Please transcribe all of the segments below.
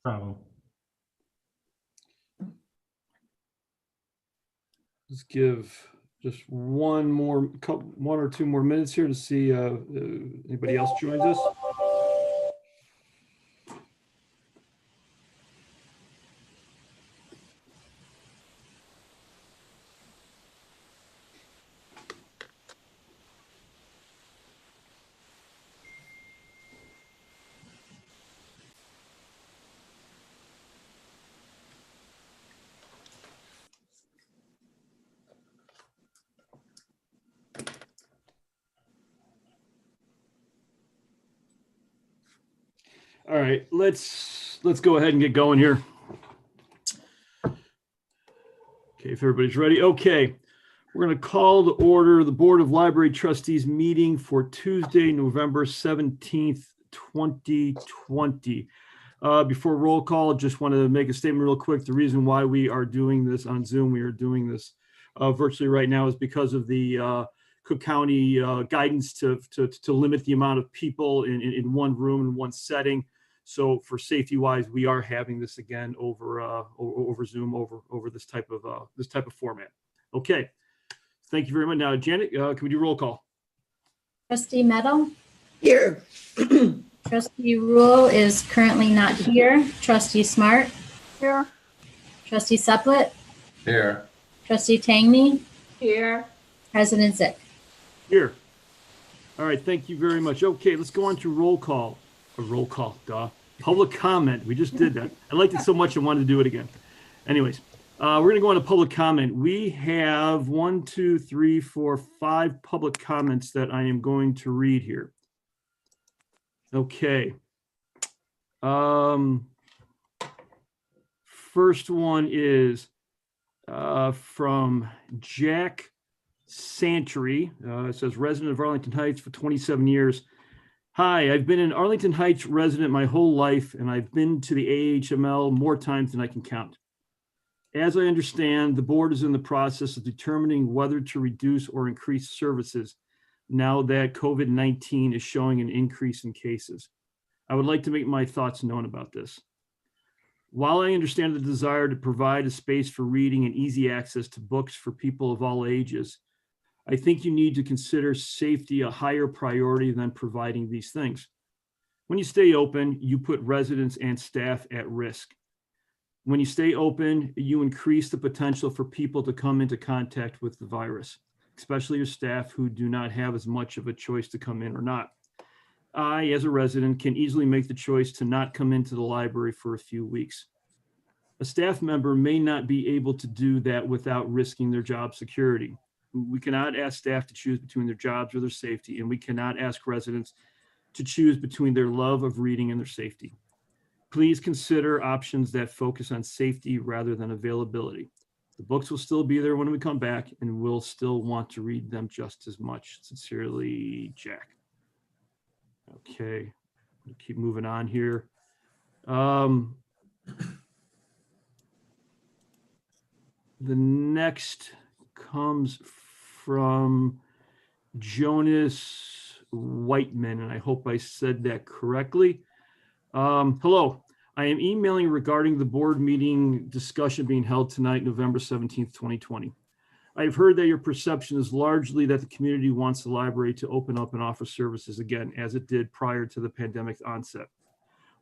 Problem. Let's give just one or two more minutes here to see anybody else joins us. All right, let's go ahead and get going here. Okay, if everybody's ready. Okay, we're going to call to order the Board of Library Trustees meeting for Tuesday, November 17th, 2020. Before roll call, just want to make a statement real quick. The reason why we are doing this on Zoom, we are doing this virtually right now, is because of the Cook County guidance to limit the amount of people in one room in one setting. So for safety wise, we are having this again over Zoom, over this type of format. Okay, thank you very much. Now, Janet, can we do roll call? Trustee Meadow? Here. Trustee Rule is currently not here. Trustee Smart? Here. Trustee Suplet? Here. Trustee Tangney? Here. President Zick? Here. All right, thank you very much. Okay, let's go on to roll call. Roll call, duh. Public comment. We just did that. I liked it so much I wanted to do it again. Anyways, we're going to go on to public comment. We have 1, 2, 3, 4, 5 public comments that I am going to read here. Okay. First one is from Jack Santry. It says, resident of Arlington Heights for 27 years. Hi, I've been an Arlington Heights resident my whole life, and I've been to the AHML more times than I can count. As I understand, the board is in the process of determining whether to reduce or increase services now that COVID-19 is showing an increase in cases. I would like to make my thoughts known about this. While I understand the desire to provide a space for reading and easy access to books for people of all ages, I think you need to consider safety a higher priority than providing these things. When you stay open, you put residents and staff at risk. When you stay open, you increase the potential for people to come into contact with the virus, especially your staff who do not have as much of a choice to come in or not. I, as a resident, can easily make the choice to not come into the library for a few weeks. A staff member may not be able to do that without risking their job security. We cannot ask staff to choose between their jobs or their safety, and we cannot ask residents to choose between their love of reading and their safety. Please consider options that focus on safety rather than availability. The books will still be there when we come back, and we'll still want to read them just as much. Sincerely, Jack. Okay, we'll keep moving on here. The next comes from Jonas Whiteman, and I hope I said that correctly. Hello, I am emailing regarding the board meeting discussion being held tonight, November 17th, 2020. I have heard that your perception is largely that the community wants the library to open up and offer services again, as it did prior to the pandemic's onset.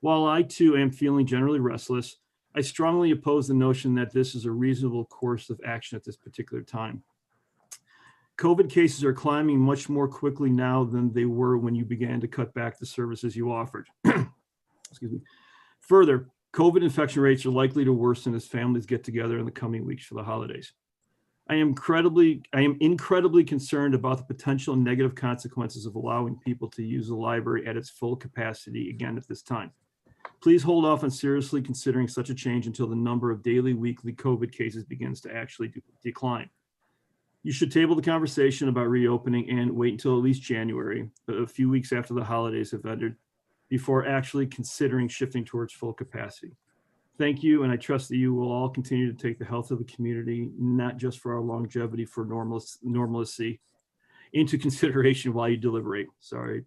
While I too am feeling generally restless, I strongly oppose the notion that this is a reasonable course of action at this particular time. COVID cases are climbing much more quickly now than they were when you began to cut back the services you offered. Excuse me. Further, COVID infection rates are likely to worsen as families get together in the coming weeks for the holidays. I am incredibly concerned about the potential negative consequences of allowing people to use the library at its full capacity again at this time. Please hold off on seriously considering such a change until the number of daily, weekly COVID cases begins to actually decline. You should table the conversation about reopening and wait until at least January, a few weeks after the holidays have ended, before actually considering shifting towards full capacity. Thank you, and I trust that you will all continue to take the health of the community, not just for our longevity, for normalcy, into consideration while you deliberate. Sorry,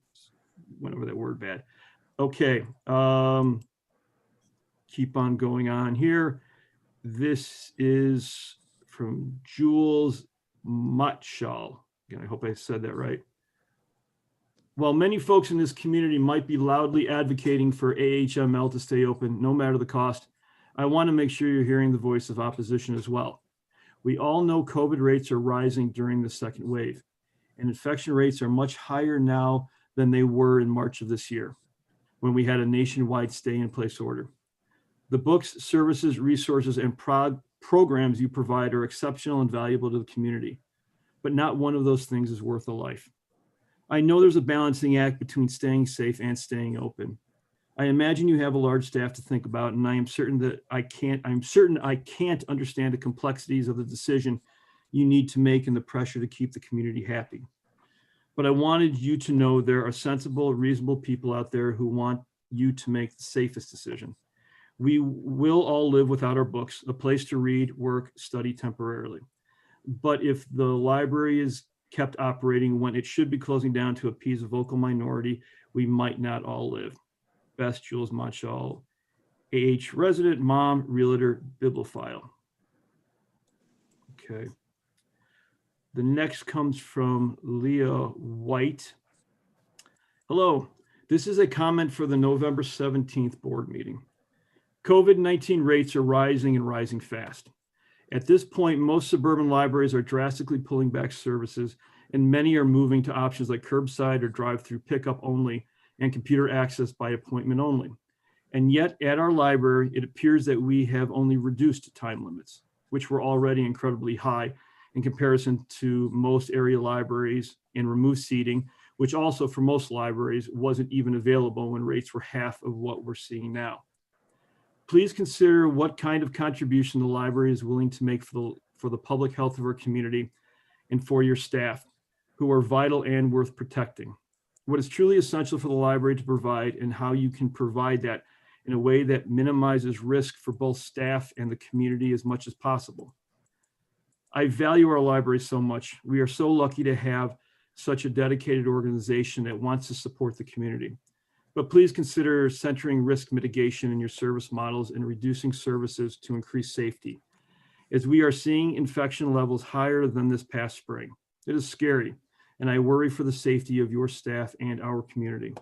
went over that word bad. Okay. keep on going on here. This is from Jules Matschall. Again, I hope I said that right. While many folks in this community might be loudly advocating for AHML to stay open, no matter the cost, I want to make sure you're hearing the voice of opposition as well. We all know COVID rates are rising during the second wave, and infection rates are much higher now than they were in March of this year, when we had a nationwide stay-in-place order. The books, services, resources, and programs you provide are exceptional and valuable to the community, but not one of those things is worth a life. I know there's a balancing act between staying safe and staying open. I imagine you have a large staff to think about, and I'm certain I can't understand the complexities of the decision you need to make and the pressure to keep the community happy. But I wanted you to know there are sensible, reasonable people out there who want you to make the safest decision. We will all live without our books, a place to read, work, study temporarily. But if the library is kept operating when it should be closing down to appease a vocal minority, we might not all live. Best, Jules Matschall, AH resident, mom, realtor, bibliophile. Okay. The next comes from Leah White. Hello, this is a comment for the November 17th board meeting. COVID-19 rates are rising and rising fast. At this point, most suburban libraries are drastically pulling back services, and many are moving to options like curbside or drive-through pickup only and computer access by appointment only. And yet at our library, it appears that we have only reduced time limits, which were already incredibly high in comparison to most area libraries, and removed seating, which also for most libraries wasn't even available when rates were half of what we're seeing now. Please consider what kind of contribution the library is willing to make for the public health of our community and for your staff, who are vital and worth protecting. What is truly essential for the library to provide, and how you can provide that in a way that minimizes risk for both staff and the community as much as possible. I value our library so much. We are so lucky to have such a dedicated organization that wants to support the community. But please consider centering risk mitigation in your service models and reducing services to increase safety, as we are seeing infection levels higher than this past spring. It is scary, and I worry for the safety of your staff and our community.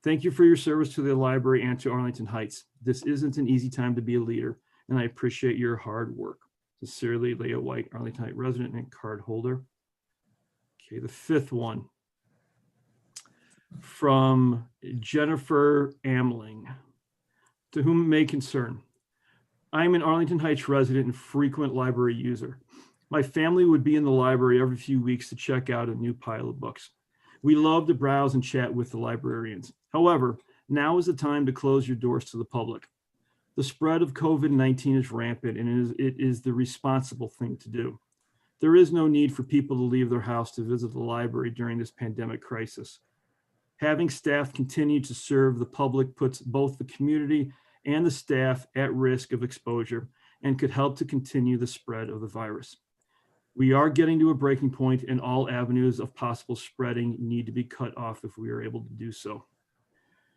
Thank you for your service to the library and to Arlington Heights. This isn't an easy time to be a leader, and I appreciate your hard work. Sincerely, Leah White, Arlington Heights resident and card holder. Okay, the fifth one from Jennifer Amling. To whom it may concern, I'm an Arlington Heights resident and frequent library user. My family would be in the library every few weeks to check out a new pile of books. We love to browse and chat with the librarians. However, now is the time to close your doors to the public. The spread of COVID-19 is rampant, and it is the responsible thing to do. There is no need for people to leave their house to visit the library during this pandemic crisis. Having staff continue to serve the public puts both the community and the staff at risk of exposure and could help to continue the spread of the virus. We are getting to a breaking point, and all avenues of possible spreading need to be cut off if we are able to do so.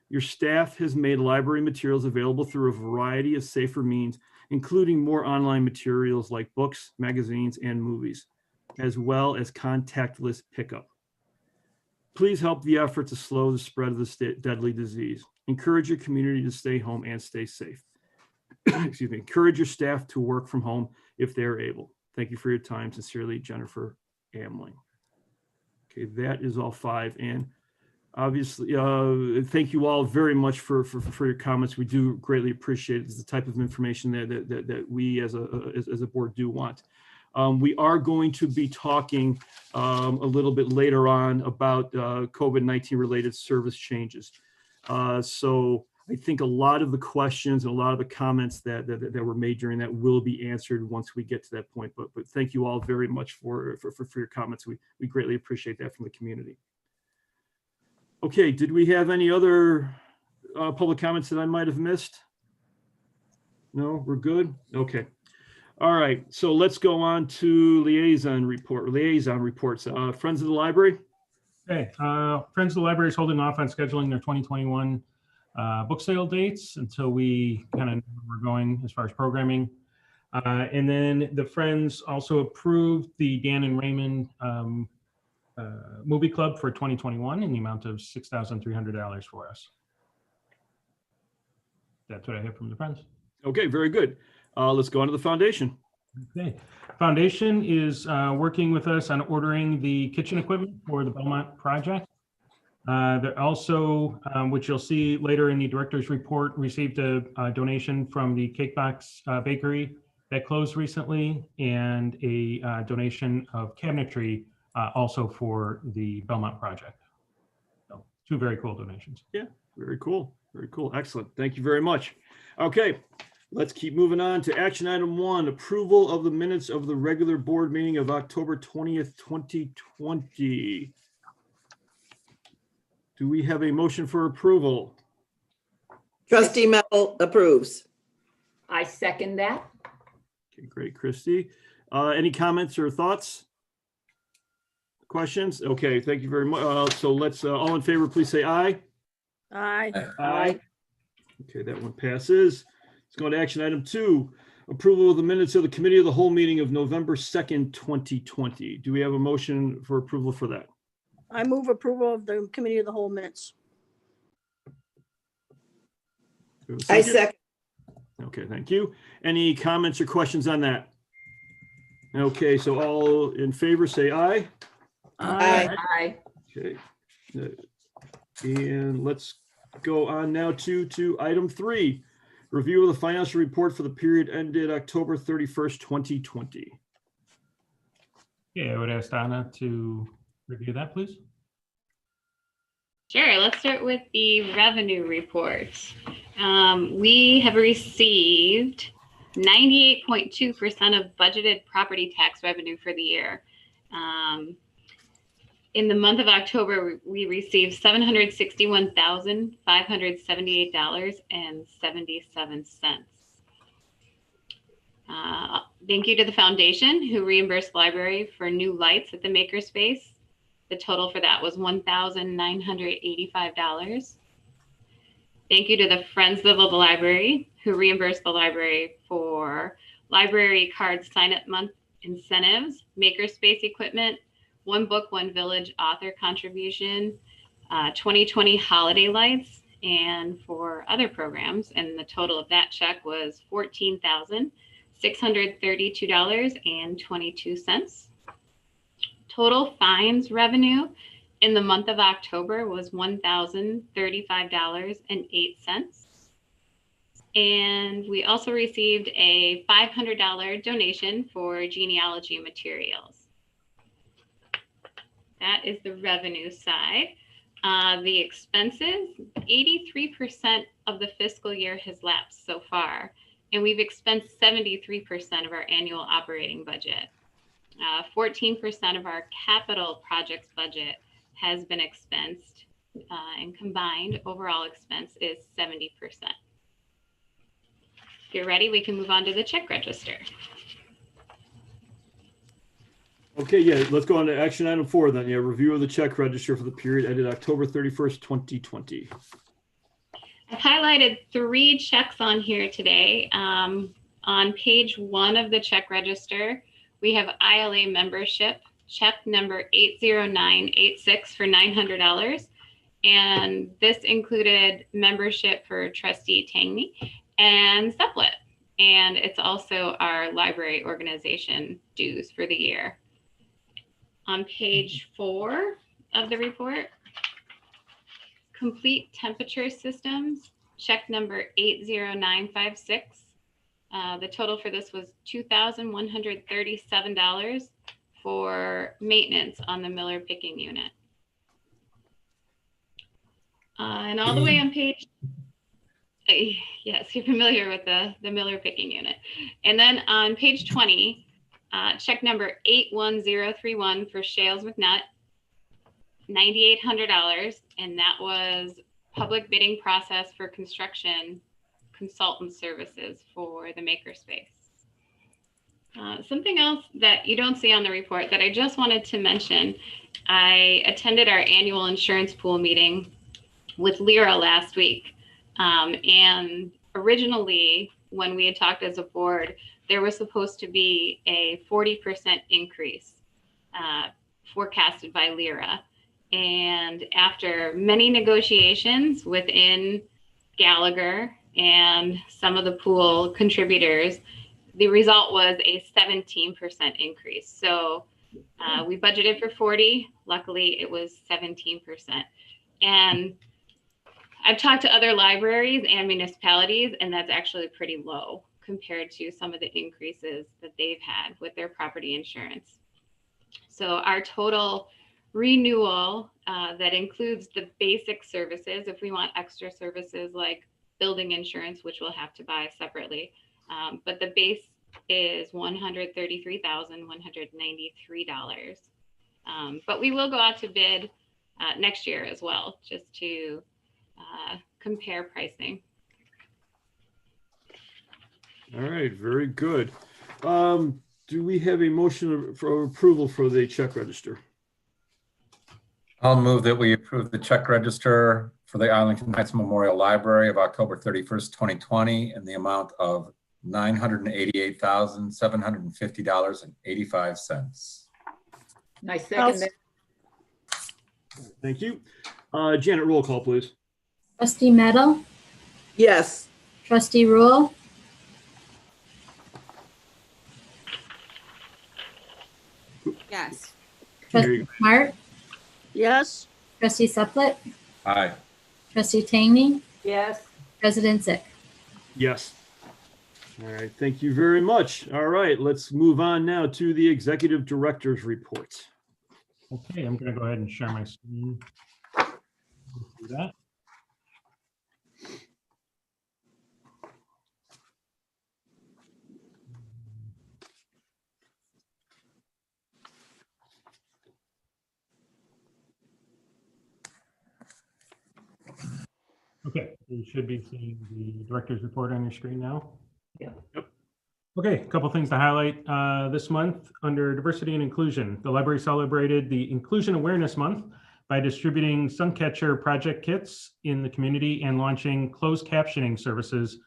Your staff has made library materials available through a variety of safer means, including more online materials like books, magazines, and movies, as well as contactless pickup. Please help the effort to slow the spread of this deadly disease. Encourage your community to stay home and stay safe. Excuse me. Encourage your staff to work from home if they're able. Thank you for your time. Sincerely, Jennifer Amling. Okay, that is all five. And obviously, thank you all very much for your comments. We do greatly appreciate it. It's the type of information that we as a board do want. We are going to be talking a little bit later on about COVID-19 related service changes. So I think a lot of the questions and a lot of the comments that were made during that will be answered once we get to that point. But thank you all very much for your comments. We greatly appreciate that from the community. Okay, did we have any other public comments that I might have missed? No, we're good? Okay. All right, so let's go on to liaison reports. Friends of the Library? Okay, Friends of the Library is holding off on scheduling their 2021 book sale dates until we kind of know where we're going as far as programming. And then the Friends also approved the Dan and Raymond movie club for 2021 in the amount of $6,300 for us. That's what I have from the Friends. Okay, very good. Let's go on to the foundation. Okay. Foundation is working with us on ordering the kitchen equipment for the Belmont project. They're also, which you'll see later in the director's report, received a donation from the Cake Box Bakery that closed recently, and a donation of cabinetry also for the Belmont project. So, two very cool donations. Yeah, very cool. Very cool. Excellent. Thank you very much. Okay, let's keep moving on to action item 1, approval of the minutes of the regular board meeting of October 20th, 2020. Do we have a motion for approval? Trustee Mel approves. I second that. Okay, great, Christy. Any comments or thoughts? Questions? Okay, thank you very much. So let's, all in favor, please say aye. Aye. Aye. Okay, that one passes. Let's go to action item 2, approval of the minutes of the committee of the whole meeting of November 2nd, 2020. Do we have a motion for approval for that? I move approval of the committee of the whole minutes. Do we have a I second. Okay, thank you. Any comments or questions on that? Okay, so all in favor, say aye. Aye. Aye. Okay. And let's go on now to item 3, review of the financial report for the period ended October 31st, 2020. Okay, I would ask Donna to review that, please. Sure, let's start with the revenue report. We have received 98.2% of budgeted property tax revenue for the year. In the month of October, we received $761,578.77. Thank you to the foundation who reimbursed the library for new lights at the makerspace. The total for that was $1,985. Thank you to the Friends of the Library who reimbursed the library for library card sign-up month incentives, makerspace equipment, One Book, One Village author contribution, 2020 holiday lights, and for other programs. And the total of that check was $14,632.22. Total fines revenue in the month of October was $1,035.08. And we also received a $500 donation for genealogy materials. That is the revenue side. The expenses, 83% of the fiscal year has lapsed so far, and we've expensed 73% of our annual operating budget. 14% of our capital projects budget has been expensed, and combined overall expense is 70%. If you're ready, we can move on to the check register. Okay, yeah, let's go on to action item 4 then. Yeah, review of the check register for the period ended October 31st, 2020. I've highlighted 3 checks on here today. On page 1 of the check register, we have ILA membership, check number 80986 for $900. And this included membership for Trustee Tangney and Supplet. And it's also our library organization dues for the year. On page 4 of the report, complete temperature systems, check number 80956. The total for this was $2,137 for maintenance on the Miller picking unit. And all the way on page, yes, you're familiar with the Miller picking unit. And then on page 20, check number 81031 for Shales McNutt, $9,800, and that was public bidding process for construction consultant services for the makerspace. Something else that you don't see on the report that I just wanted to mention, I attended our annual insurance pool meeting with Lyra last week. And originally, when we had talked as a board, there was supposed to be a 40% increase forecasted by LIRA. And after many negotiations within Gallagher and some of the pool contributors, the result was a 17% increase. So we budgeted for 40. Luckily, it was 17%. And I've talked to other libraries and municipalities, and that's actually pretty low compared to some of the increases that they've had with their property insurance. So our total renewal that includes the basic services, if we want extra services like building insurance, which we'll have to buy separately, but the base is $133,193. But we will go out to bid next year as well, just to compare pricing. All right, very good. Do we have a motion for approval for the check register? I'll move that we approve the check register for the Arlington Heights Memorial Library of October 31st, 2020 in the amount of $988,750.85. I second that. Thank you. Janet, roll call, please. Trustee Meadow, Yes. Trustee Rule, Yes. There you Trustee Smart, Yes. Trustee Suplet, Aye. Trustee Tangney, Yes. President Zick. Yes. All right, thank you very much. All right, let's move on now to the executive director's report. Okay, I'm going to go ahead and share my screen. Do that. Okay, you should be seeing the director's report on your screen now. Yeah. Yep. Okay, a couple things to highlight this month under diversity and inclusion. The library celebrated the Inclusion Awareness Month by distributing Suncatcher project kits in the community and launching closed captioning services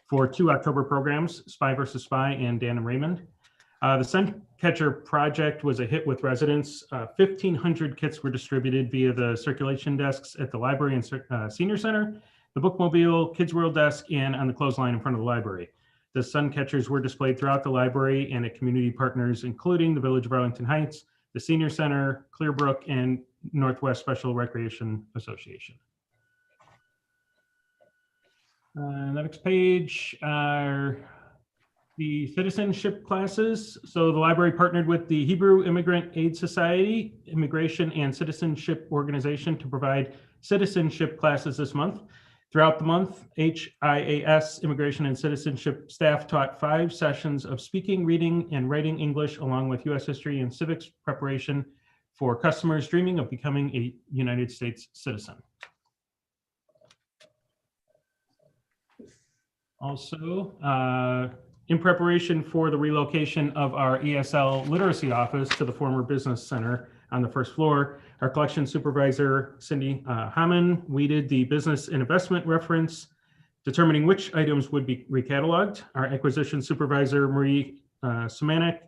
for 2 October programs, Spy vs. Spy and Dan and Raymond. The Suncatcher project was a hit with residents. 1,500 kits were distributed via the circulation desks at the library and senior center, the bookmobile, Kids World desk, and on the clothesline in front of the library. The Suncatchers were displayed throughout the library and at community partners, including the Village of Arlington Heights, the Senior Center, Clearbrook, and Northwest Special Recreation Association. The next page are the citizenship classes. So the library partnered with the Hebrew Immigrant Aid Society, Immigration and Citizenship Organization to provide citizenship classes this month. Throughout the month, HIAS Immigration and Citizenship staff taught 5 sessions of speaking, reading, and writing English, along with U.S. history and civics preparation for customers dreaming of becoming a United States citizen. Also, in preparation for the relocation of our ESL literacy office to the former business center on the first floor, our collection supervisor, Cindy Hammond, weeded the business and investment reference, determining which items would be recatalogued. Our acquisition supervisor, Marie Semanek,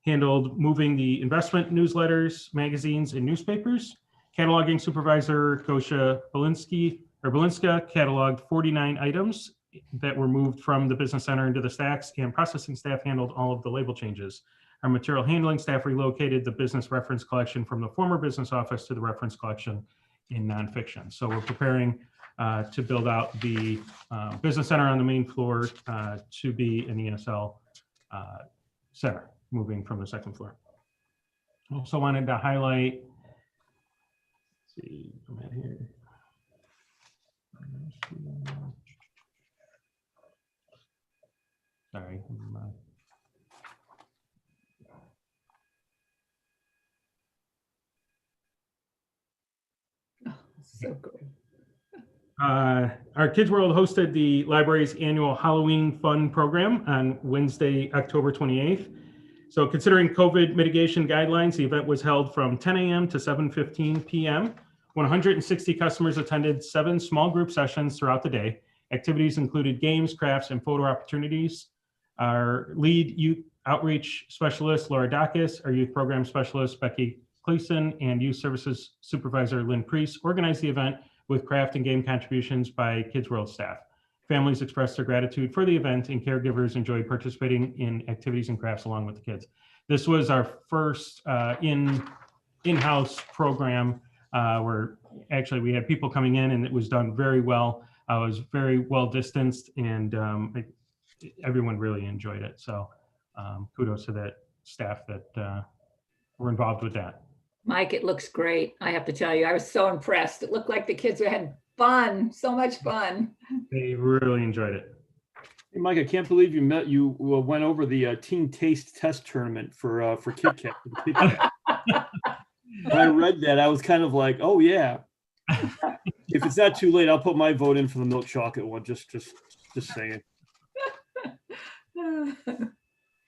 handled moving the investment newsletters, magazines, and newspapers. Cataloging supervisor, Gosha Balinska, cataloged 49 items that were moved from the business center into the stacks, and processing staff handled all of the label changes. Our material handling staff relocated the business reference collection from the former business office to the reference collection in nonfiction. So we're preparing to build out the business center on the main floor to be an ESL center, moving from the second floor. Also wanted to highlight, let's see, come in here. Sorry. So good. Our Kids World hosted the library's annual Halloween Fun program on Wednesday, October 28th. So considering COVID mitigation guidelines, the event was held from 10 a.m. to 7:15 p.m. 160 customers attended 7 small group sessions throughout the day. Activities included games, crafts, and photo opportunities. Our lead youth outreach specialist, Laura Dacus, our youth program specialist, Becky Cleason, and youth services supervisor, Lynn Priest, organized the event with craft and game contributions by Kids World staff. Families expressed their gratitude for the event, and caregivers enjoyed participating in activities and crafts along with the kids. This was our first in-house program where actually we had people coming in, and it was done very well. It was very well distanced, and everyone really enjoyed it. So kudos to that staff that were involved with that. Mike, it looks great. I have to tell you, I was so impressed. It looked like the kids had fun, so much fun. They really enjoyed it. Hey, Mike, I can't believe you went over the Teen Taste Test Tournament for Kit Kat. When I read that, I was kind of like, oh yeah. If it's not too late, I'll put my vote in for the milk chocolate one. Just saying.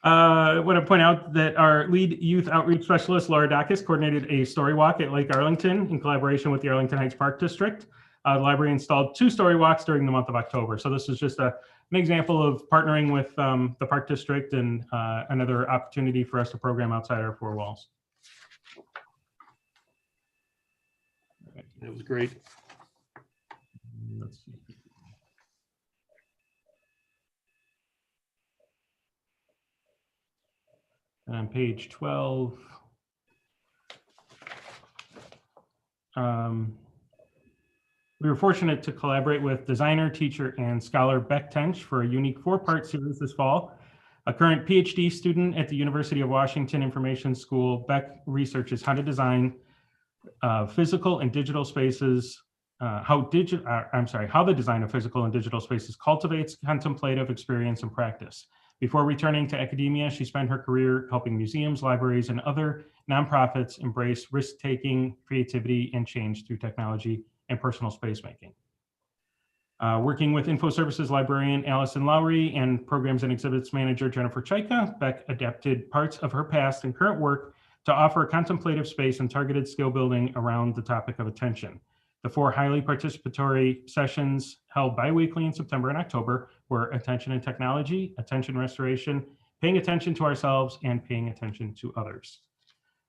I want to point out that our lead youth outreach specialist, Laura Dacus, coordinated a story walk at Lake Arlington in collaboration with the Arlington Heights Park District. The library installed 2 story walks during the month of October. So this is just an example of partnering with the Park District and another opportunity for us to program outside our 4 walls. It was great. Let's see. And on page 12, we were fortunate to collaborate with designer, teacher, and scholar Beck Tench for a unique 4-part series this fall. A current PhD student at the University of Washington Information School, Beck researches how to design physical and digital spaces, how the design of physical and digital spaces cultivates contemplative experience and practice. Before returning to academia, she spent her career helping museums, libraries, and other nonprofits embrace risk-taking, creativity, and change through technology and personal space making. Working with Info Services librarian Allison Lowry and Programs and Exhibits Manager Jennifer Chaika, Beck adapted parts of her past and current work to offer contemplative space and targeted skill building around the topic of attention. The 4 highly participatory sessions held bi-weekly in September and October were attention and technology, attention restoration, paying attention to ourselves, and paying attention to others.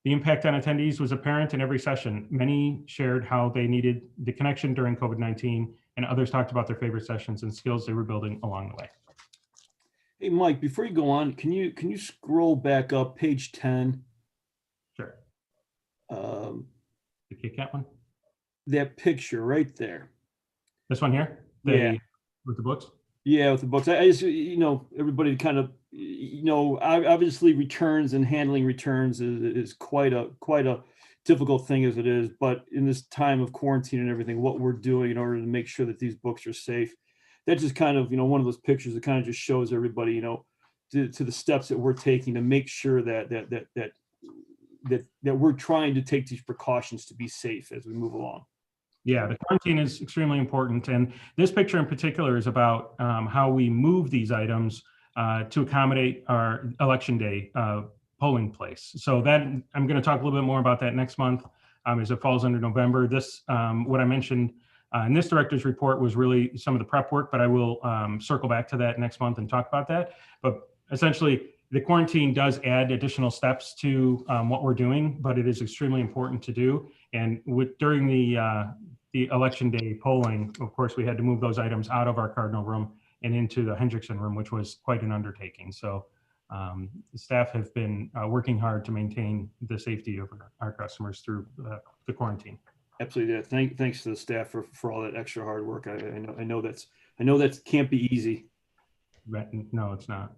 The impact on attendees was apparent in every session. Many shared how they needed the connection during COVID-19, and others talked about their favorite sessions and skills they were building along the way. Hey, Mike, before you go on, can you scroll back up page 10? Sure. The Kit Kat one? That picture right there. This one here? Yeah. With the books? Yeah, with the books. I just, everybody kind of, obviously returns and handling returns is quite a difficult thing as it is. But in this time of quarantine and everything, what we're doing in order to make sure that these books are safe, that just kind of, one of those pictures that kind of just shows everybody, to the steps that we're taking to make sure that we're trying to take these precautions to be safe as we move along. Yeah, the quarantine is extremely important. And this picture in particular is about how we move these items to accommodate our election day polling place. So that I'm going to talk a little bit more about that next month as it falls under November. This, what I mentioned in this director's report was really some of the prep work, but I will circle back to that next month and talk about that. But essentially, the quarantine does add additional steps to what we're doing, but it is extremely important to do. And during the election day polling, of course, we had to move those items out of our Cardinal room and into the Hendrickson room, which was quite an undertaking. So the staff have been working hard to maintain the safety of our customers through the quarantine. Absolutely. Yeah. Thanks to the staff for all that extra hard work. I know that can't be easy. No, it's not.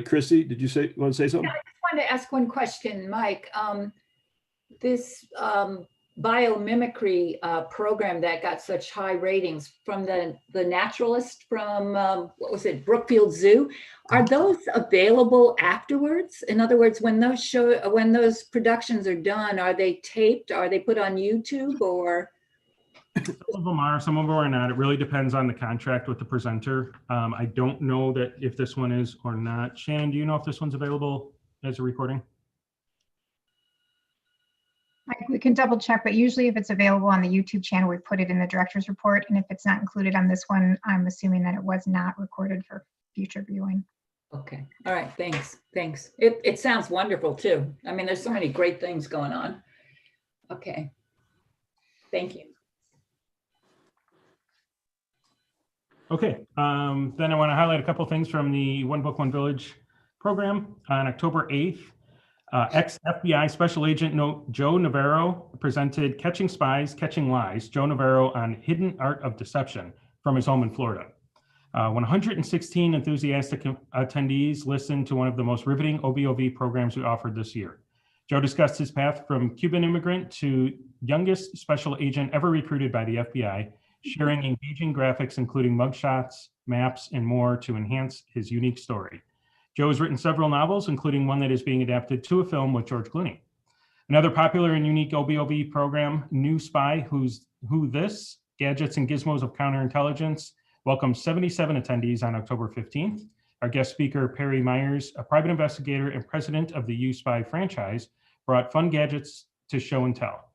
Christy, did you want to say something? Yeah, I just wanted to ask one question, Mike. This biomimicry program that got such high ratings from the naturalist from what was it, Brookfield Zoo, are those available afterwards? In other words, when those productions are done, are they taped? Are they put on YouTube or? Some of them are, some of them are not. It really depends on the contract with the presenter. I don't know that if this one is or not. Shannon, do you know if this one's available as a recording? We can double check, but usually if it's available on the YouTube channel, we put it in the director's report. And if it's not included on this one, I'm assuming that it was not recorded for future viewing. Okay, all right, thanks. It sounds wonderful too. I mean, there's so many great things going on. Okay, thank you. Okay, then I want to highlight a couple things from the One Book, One Village program. On October 8th, ex-FBI Special Agent Joe Navarro presented Catching Spies, Catching Lies, Joe Navarro on Hidden Art of Deception from his home in Florida. 116 enthusiastic attendees listened to one of the most riveting OBOV programs we offered this year. Joe discussed his path from Cuban immigrant to youngest special agent ever recruited by the FBI, sharing engaging graphics, including mugshots, maps, and more to enhance his unique story. Joe has written several novels, including one that is being adapted to a film with George Clooney. Another popular and unique OBOV program, New Spy, Who This? Gadgets and Gizmos of Counterintelligence, welcomed 77 attendees on October 15th. Our guest speaker, Perry Myers, a private investigator and president of the U-Spy franchise, brought fun gadgets to show and tell.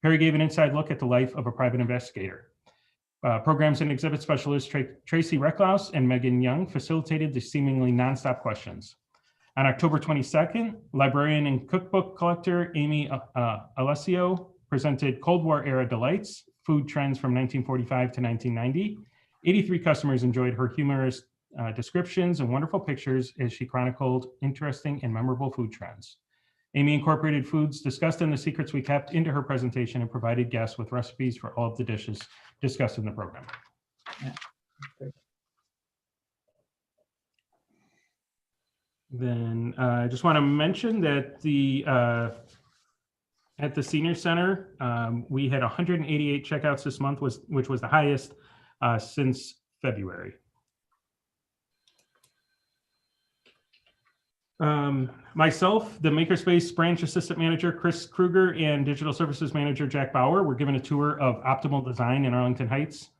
Perry gave an inside look at the life of a private investigator. Programs and exhibit specialist Tracy Recklaus and Megan Young facilitated the seemingly nonstop questions. On October 22nd, librarian and cookbook collector Amy Alessio presented Cold War era delights, food trends from 1945 to 1990. 83 customers enjoyed her humorous descriptions and wonderful pictures as she chronicled interesting and memorable food trends. Amy incorporated foods discussed in The Secrets We Kept into her presentation and provided guests with recipes for all of the dishes discussed in the program. Then I just want to mention that at the Senior Center, we had 188 checkouts this month, which was the highest since February. Myself, the Makerspace Branch Assistant Manager, Chris Kruger, and Digital Services Manager, Jack Bauer, were given a tour of Optimal Design in Arlington Heights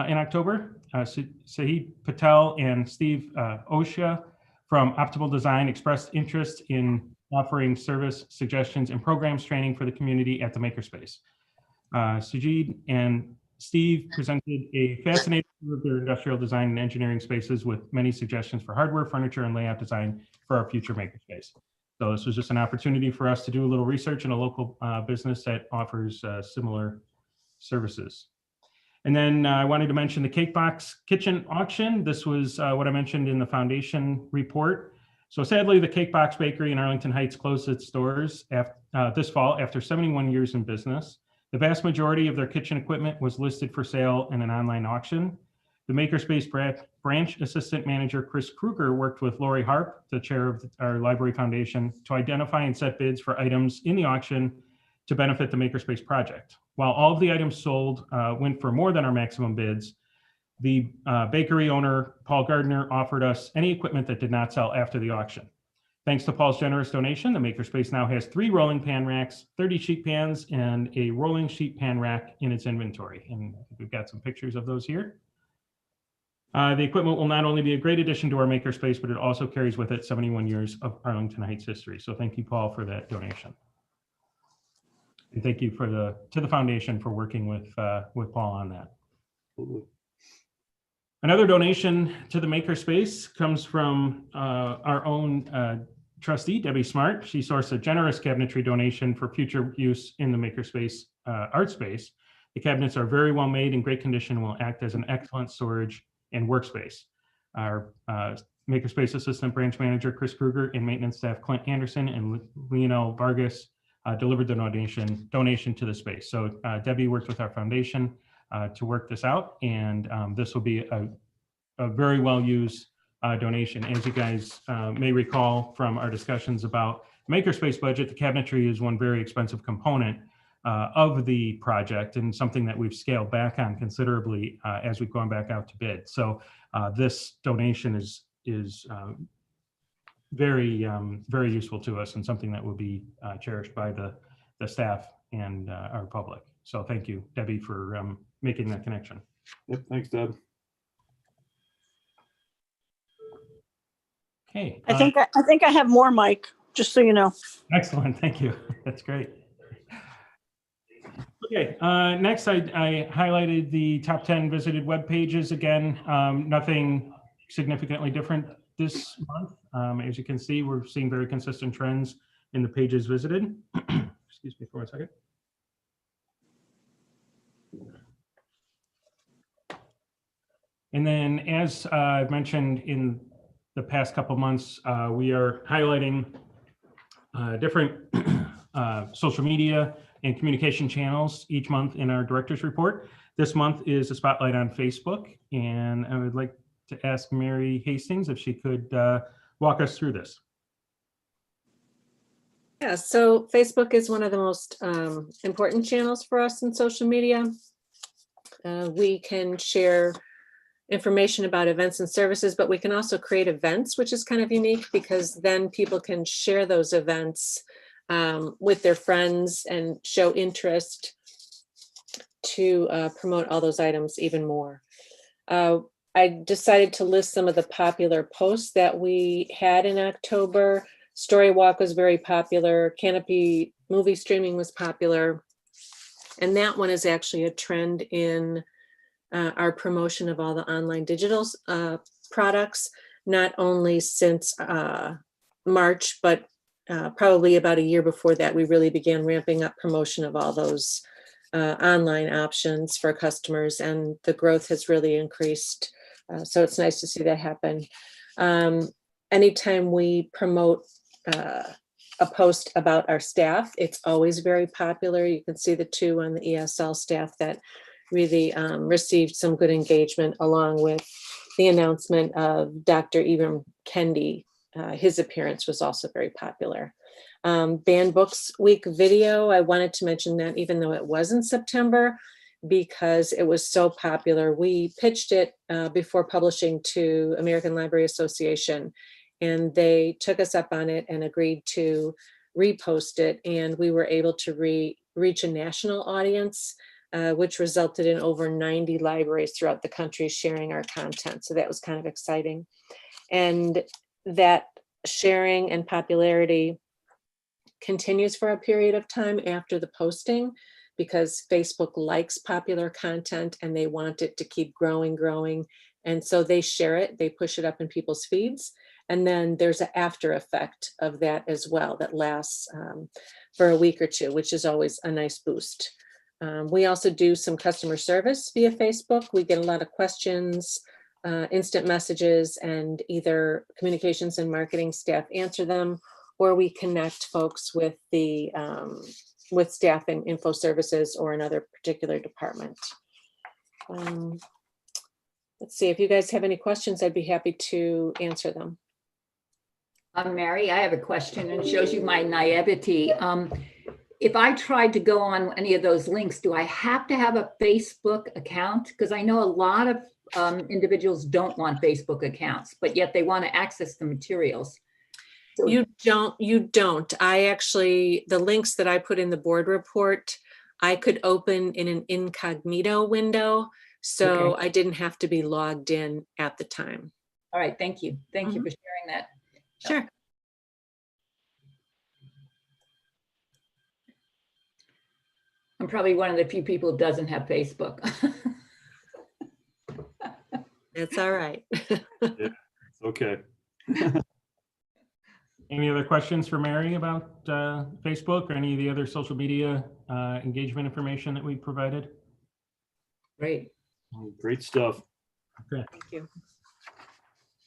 in October. Sahid Patel and Steve Osha from Optimal Design expressed interest in offering service suggestions and programs training for the community at the Makerspace. Sujid and Steve presented a fascinating tour of their industrial design and engineering spaces with many suggestions for hardware, furniture, and layout design for our future Makerspace. So this was just an opportunity for us to do a little research in a local business that offers similar services. And then I wanted to mention the Cake Box Kitchen Auction. This was what I mentioned in the foundation report. So sadly, the Cake Box Bakery in Arlington Heights closed its doors this fall after 71 years in business. The vast majority of their kitchen equipment was listed for sale in an online auction. The Makerspace Branch Assistant Manager, Chris Kruger, worked with Lori Harp, the chair of our Library Foundation, to identify and set bids for items in the auction to benefit the Makerspace project. While all of the items sold went for more than our maximum bids, the bakery owner, Paul Gardner, offered us any equipment that did not sell after the auction. Thanks to Paul's generous donation, the Makerspace now has 3 rolling pan racks, 30 sheet pans, and a rolling sheet pan rack in its inventory. And we've got some pictures of those here. The equipment will not only be a great addition to our Makerspace, but it also carries with it 71 years of Arlington Heights history. So thank you, Paul, for that donation. And thank you to the foundation for working with Paul on that. Another donation to the Makerspace comes from our own trustee, Debbie Smart. She sourced a generous cabinetry donation for future use in the Makerspace art space. The cabinets are very well made, in great condition, and will act as an excellent storage and workspace. Our Makerspace Assistant Branch Manager, Chris Kruger, and maintenance staff, Clint Anderson and Lionel Vargas, delivered the donation to the space. So Debbie worked with our foundation to work this out, and this will be a very well used donation. As you guys may recall from our discussions about Makerspace budget, the cabinetry is one very expensive component of the project, and something that we've scaled back on considerably as we've gone back out to bid. So this donation is very useful to us, and something that will be cherished by the staff and our public. So thank you, Debbie, for making that connection. Yep, thanks, Deb. Okay. I think I have more, Mike, just so you know. Excellent, thank you. That's great. Okay, next I highlighted the top 10 visited web pages again. Nothing significantly different this month. As you can see, we're seeing very consistent trends in the pages visited. Excuse me for a second. And then, as I've mentioned in the past couple months, we are highlighting different social media and communication channels each month in our director's report. This month is a spotlight on Facebook, and I would like to ask Mary Hastings if she could walk us through this. Yeah, so Facebook is one of the most important channels for us in social media. We can share information about events and services, but we can also create events, which is kind of unique because then people can share those events with their friends and show interest to promote all those items even more. I decided to list some of the popular posts that we had in October. Story Walk was very popular. Canopy movie streaming was popular. And that one is actually a trend in our promotion of all the online digital products, not only since March, but probably about a year before that, we really began ramping up promotion of all those online options for customers, and the growth has really increased. So it's nice to see that happen. Anytime we promote a post about our staff, it's always very popular. You can see the two on the ESL staff that really received some good engagement, along with the announcement of Dr. Ibram Kendi. His appearance was also very popular. Banned Books Week video, I wanted to mention that even though it was in September, because it was so popular. We pitched it before publishing to American Library Association, and they took us up on it and agreed to repost it. And we were able to reach a national audience, which resulted in over 90 libraries throughout the country sharing our content. So that was kind of exciting. And that sharing and popularity continues for a period of time after the posting, because Facebook likes popular content and they want it to keep growing. And so they share it, they push it up in people's feeds. And then there's an after effect of that as well that lasts for a week or two, which is always a nice boost. We also do some customer service via Facebook. We get a lot of questions, instant messages, and either communications and marketing staff answer them, or we connect folks with the with staff in info services or another particular department. Let's see, if you guys have any questions, I'd be happy to answer them. Mary, I have a question, and it shows you my naivety. If I tried to go on any of those links, do I have to have a Facebook account? Because I know a lot of individuals don't want Facebook accounts, but yet they want to access the materials. So You don't. I actually, the links that I put in the board report, I could open in an incognito window. So Okay. I didn't have to be logged in at the time. all right, thank you. Thank you for sharing that. Sure. I'm probably one of the few people who doesn't have Facebook. That's all right. Okay. Any other questions for Mary about Facebook or any of the other social media engagement information that we provided? Great. Great stuff. Okay. Thank you.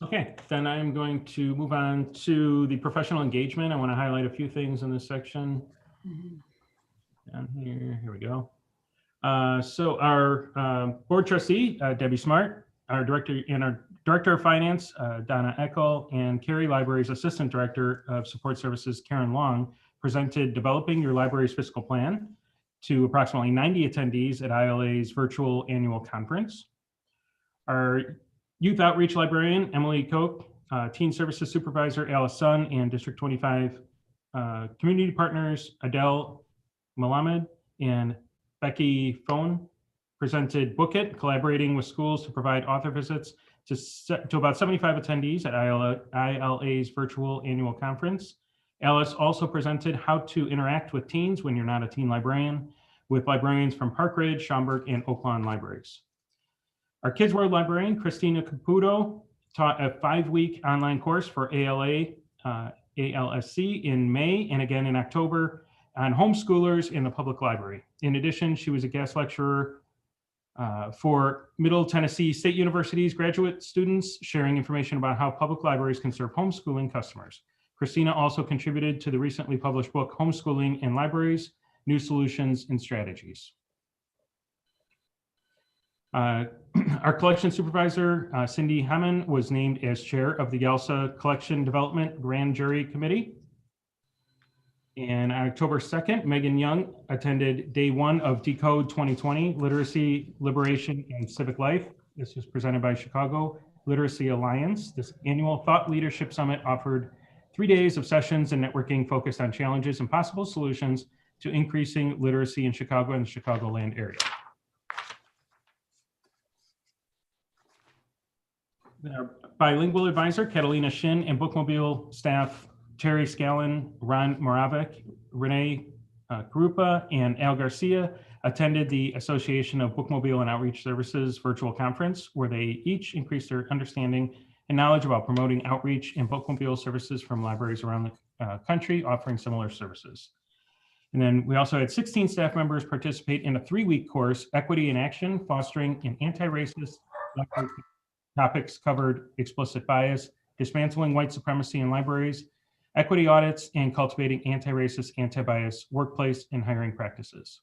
Okay, then I'm going to move on to the professional engagement. I want to highlight a few things in this section. Down here we go. So our board trustee, Debbie Smart, our director of finance, Donna Eckel, and Cary Library's assistant director of support services, Karen Long, presented Developing Your Library's Fiscal Plan to approximately 90 attendees at ILA's virtual annual conference. Our youth outreach librarian, Emily Koch, teen services supervisor, Alice Sun, and District 25 community partners, Adele Malamed and Becky Phone, presented Book It, collaborating with schools to provide author visits to about 75 attendees at ILA's virtual annual conference. Alice also presented How to Interact with Teens When You're Not a Teen Librarian, with librarians from Park Ridge, Schaumburg, and Oak Lawn libraries. Our Kids World librarian, Christina Caputo, taught a 5-week online course for ALSC in May and again in October on homeschoolers in the public library. In addition, she was a guest lecturer for Middle Tennessee State University's graduate students, sharing information about how public libraries can serve homeschooling customers. Christina also contributed to the recently published book, Homeschooling in Libraries, New Solutions and Strategies. Our collection supervisor, Cindy Hammond, was named as chair of the YALSA Collection Development Grand Jury Committee. And on October 2nd, Megan Young attended day 1 of Decode 2020, Literacy, Liberation, and Civic Life. This was presented by Chicago Literacy Alliance. This annual Thought Leadership Summit offered 3 days of sessions and networking focused on challenges and possible solutions to increasing literacy in Chicago and the Chicagoland area. Our bilingual advisor, Catalina Shin, and Bookmobile staff, Terry Scallon, Ron Moravec, Renee Grupa, and Al Garcia, attended the Association of Bookmobile and Outreach Services virtual conference, where they each increased their understanding and knowledge about promoting outreach and bookmobile services from libraries around the country offering similar services. And then we also had 16 staff members participate in a 3-week course, Equity in Action, Fostering an Anti-Racist. Topics covered explicit bias, dismantling white supremacy in libraries, equity audits, and cultivating anti-racist, anti-bias workplace and hiring practices.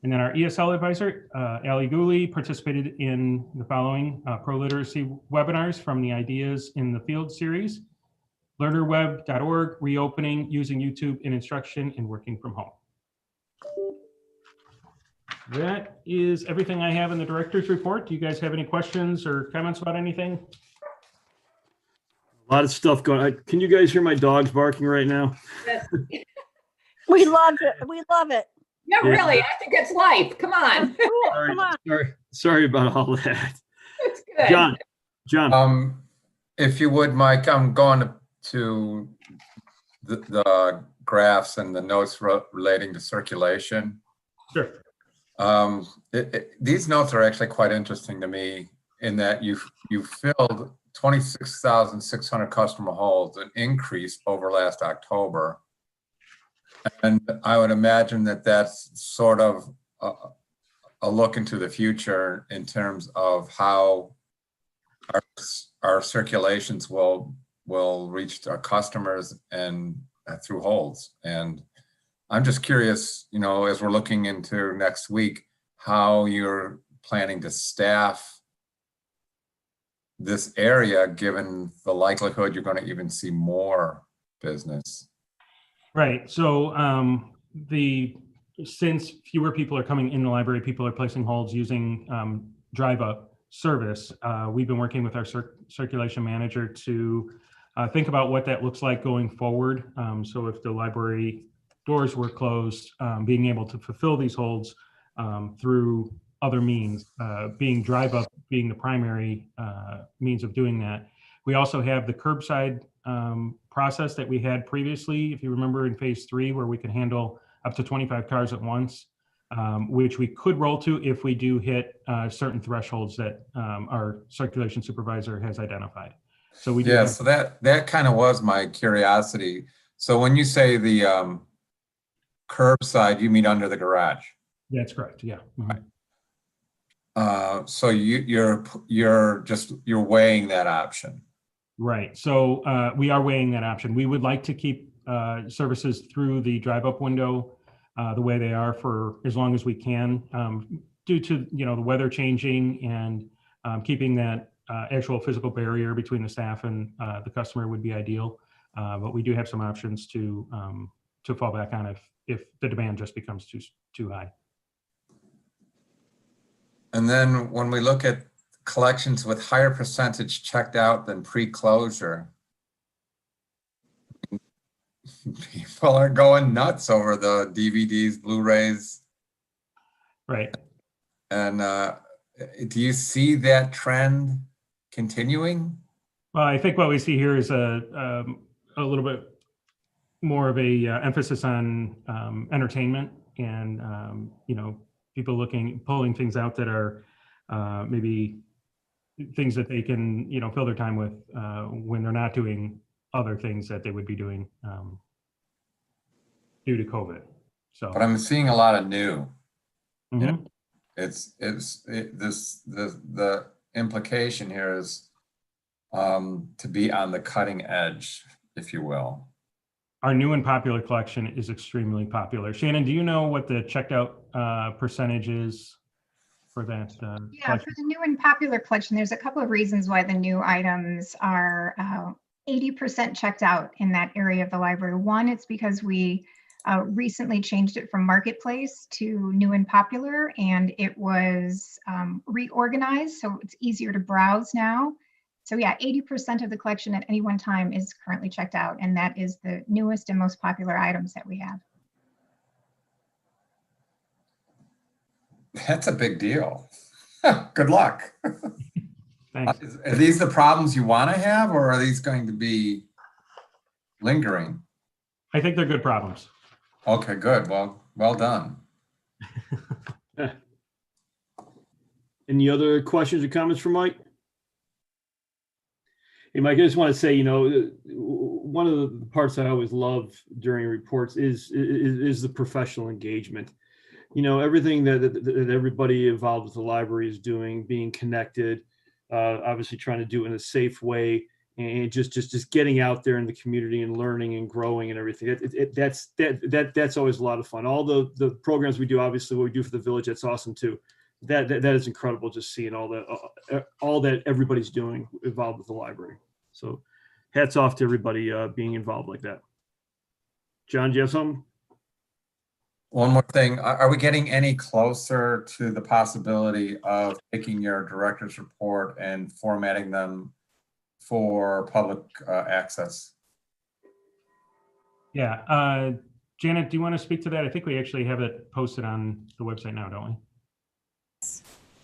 And then our ESL advisor, Ali Gooley, participated in the following pro-literacy webinars from the Ideas in the Field series, learnerweb.org, reopening, using YouTube in instruction, and working from home. That is everything I have in the director's report. Do you guys have any questions or comments about anything? A lot of stuff going on. Can you guys hear my dogs barking right now? Yes. We love it. We love it. Yeah, Yeah. really, I think it's life. Come on. Cool. Come on. Sorry about all that. It's good. John, If you would, Mike, I'm going to the graphs and the notes relating to circulation. Sure. These notes are actually quite interesting to me in that you filled 26,600 customer holds, an increase over last October. And I would imagine that that's sort of a look into the future in terms of how our circulations will reach our customers and through holds. And I'm just curious, you know, as we're looking into next week, how you're planning to staff this area, given the likelihood you're going to even see more business. Right. So since fewer people are coming in the library, people are placing holds using drive up service. We've been working with our circulation manager to think about what that looks like going forward. So if the library doors were closed, being able to fulfill these holds through other means, being drive up being the primary means of doing that. We also have the curbside process that we had previously, if you remember in phase 3, where we could handle up to 25 cars at once, which we could roll to if we do hit certain thresholds that our circulation supervisor has identified. So we do yeah, so that kind of was my curiosity. So when you say the curbside, you mean under the garage? That's correct. Yeah. Mm-hmm. So you're weighing that option. Right. So we are weighing that option. We would like to keep services through the drive up window the way they are for as long as we can, due to, you know, the weather changing and keeping that actual physical barrier between the staff and the customer would be ideal. But we do have some options to fall back on if the demand just becomes too high. And then when we look at collections with higher percentage checked out than pre-closure, people are going nuts over the DVDs, Blu-rays. Right. And do you see that trend continuing? Well, I think what we see here is a little bit more of a emphasis on entertainment and, people pulling things out that are maybe things that they can, fill their time with when they're not doing other things that they would be doing due to COVID. So, But I'm seeing a lot of new. mhm. The implication here is to be on the cutting edge, if you will. Our new and popular collection is extremely popular. Shannon, do you know what the checked out percentage is for that? Yeah, collection? for the new and popular collection, there's a couple of reasons why the new items are 80% checked out in that area of the library. One, it's because we recently changed it from marketplace to new and popular, and it was reorganized, so it's easier to browse now. So yeah, 80% of the collection at any one time is currently checked out, and that is the newest and most popular items that we have. That's a big deal. Good luck. Thanks. Are these the problems you want to have, or are these going to be lingering? I think they're good problems. Okay, good. Well done. Any other questions or comments for Mike? Hey, Mike, I just want to say, one of the parts I always love during reports is the professional engagement. Everything that everybody involved with the library is doing, being connected, obviously trying to do it in a safe way, and just getting out there in the community and learning and growing and everything. That's always a lot of fun. All the programs we do, obviously what we do for the village, that's awesome too. That is incredible, just seeing all that everybody's doing involved with the library. So hats off to everybody being involved like that. John, do you have something? One more thing. Are we getting any closer to the possibility of taking your director's report and formatting them for public access? Yeah. Janet, do you want to speak to that? I think we actually have it posted on the website now, don't we?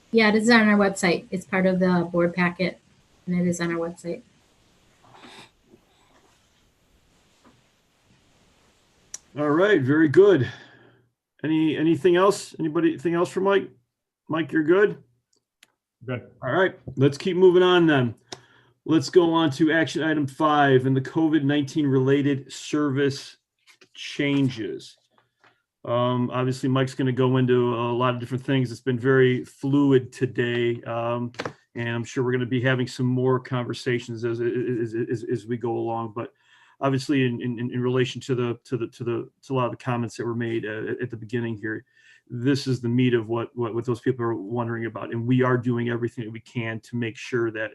Yeah, it is on our website. It's part of the board packet, and it is on our website. All right, very good. Anything else? Anything else for Mike? Mike, you're good? Good. All right, let's keep moving on then. Let's go on to action item 5 and the COVID-19 related service changes. Obviously, Mike's going to go into a lot of different things. It's been very fluid today, and I'm sure we're going to be having some more conversations as we go along. But obviously, in relation to a lot of the comments that were made at the beginning here, this is the meat of what those people are wondering about, and we are doing everything that we can to make sure that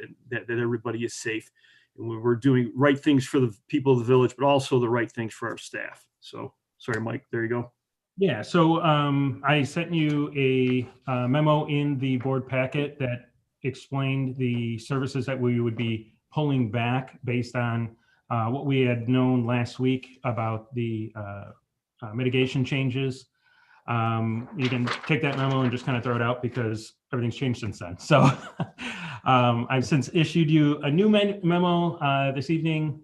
everybody is safe, and we're doing right things for the people of the village, but also the right things for our staff. So, sorry, Mike. There you go. Yeah, so I sent you a memo in the board packet that explained the services that we would be pulling back based on what we had known last week about the mitigation changes. You can take that memo and just kind of throw it out because everything's changed since then. So I've since issued you a new memo this evening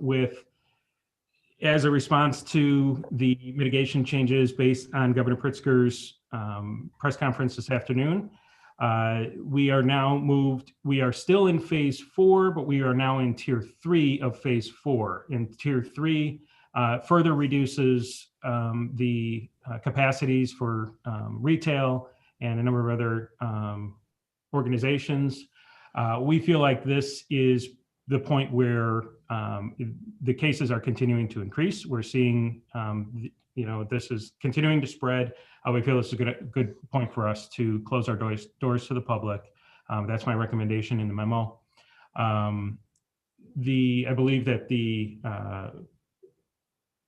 with, as a response to the mitigation changes based on Governor Pritzker's press conference this afternoon. We are still in phase 4, but we are now in tier 3 of phase 4. And tier 3 further reduces the capacities for retail and a number of other organizations. We feel like this is the point where the cases are continuing to increase. We're seeing, this is continuing to spread. We feel this is a good point for us to close our doors to the public. That's my recommendation in the memo. I believe that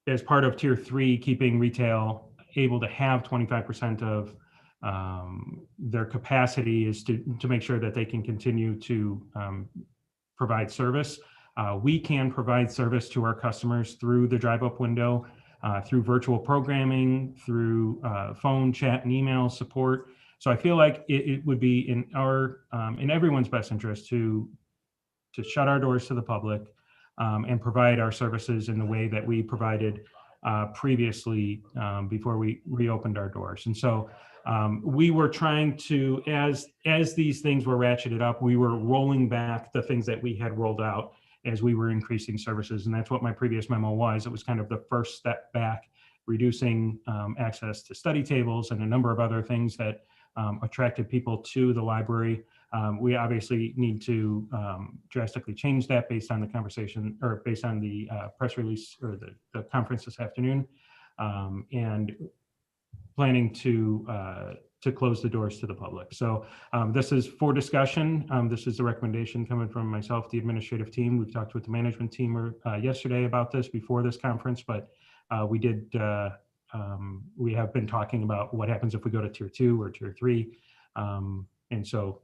as part of tier 3, keeping retail able to have 25% of their capacity is to make sure that they can continue to provide service. We can provide service to our customers through the drive-up window, through virtual programming, through phone, chat, and email support. So I feel like it would be in everyone's best interest to shut our doors to the public and provide our services in the way that we provided previously before we reopened our doors. And so we were trying to, as these things were ratcheted up, we were rolling back the things that we had rolled out as we were increasing services. And that's what my previous memo was. It was kind of the first step back, reducing access to study tables and a number of other things that attracted people to the library. We obviously need to drastically change that based on the conversation, or based on the press release or the conference this afternoon, and planning to close the doors to the public. So this is for discussion. This is the recommendation coming from myself, the administrative team. We've talked with the management team yesterday about this before this conference, but we have been talking about what happens if we go to tier 2 or tier 3. And so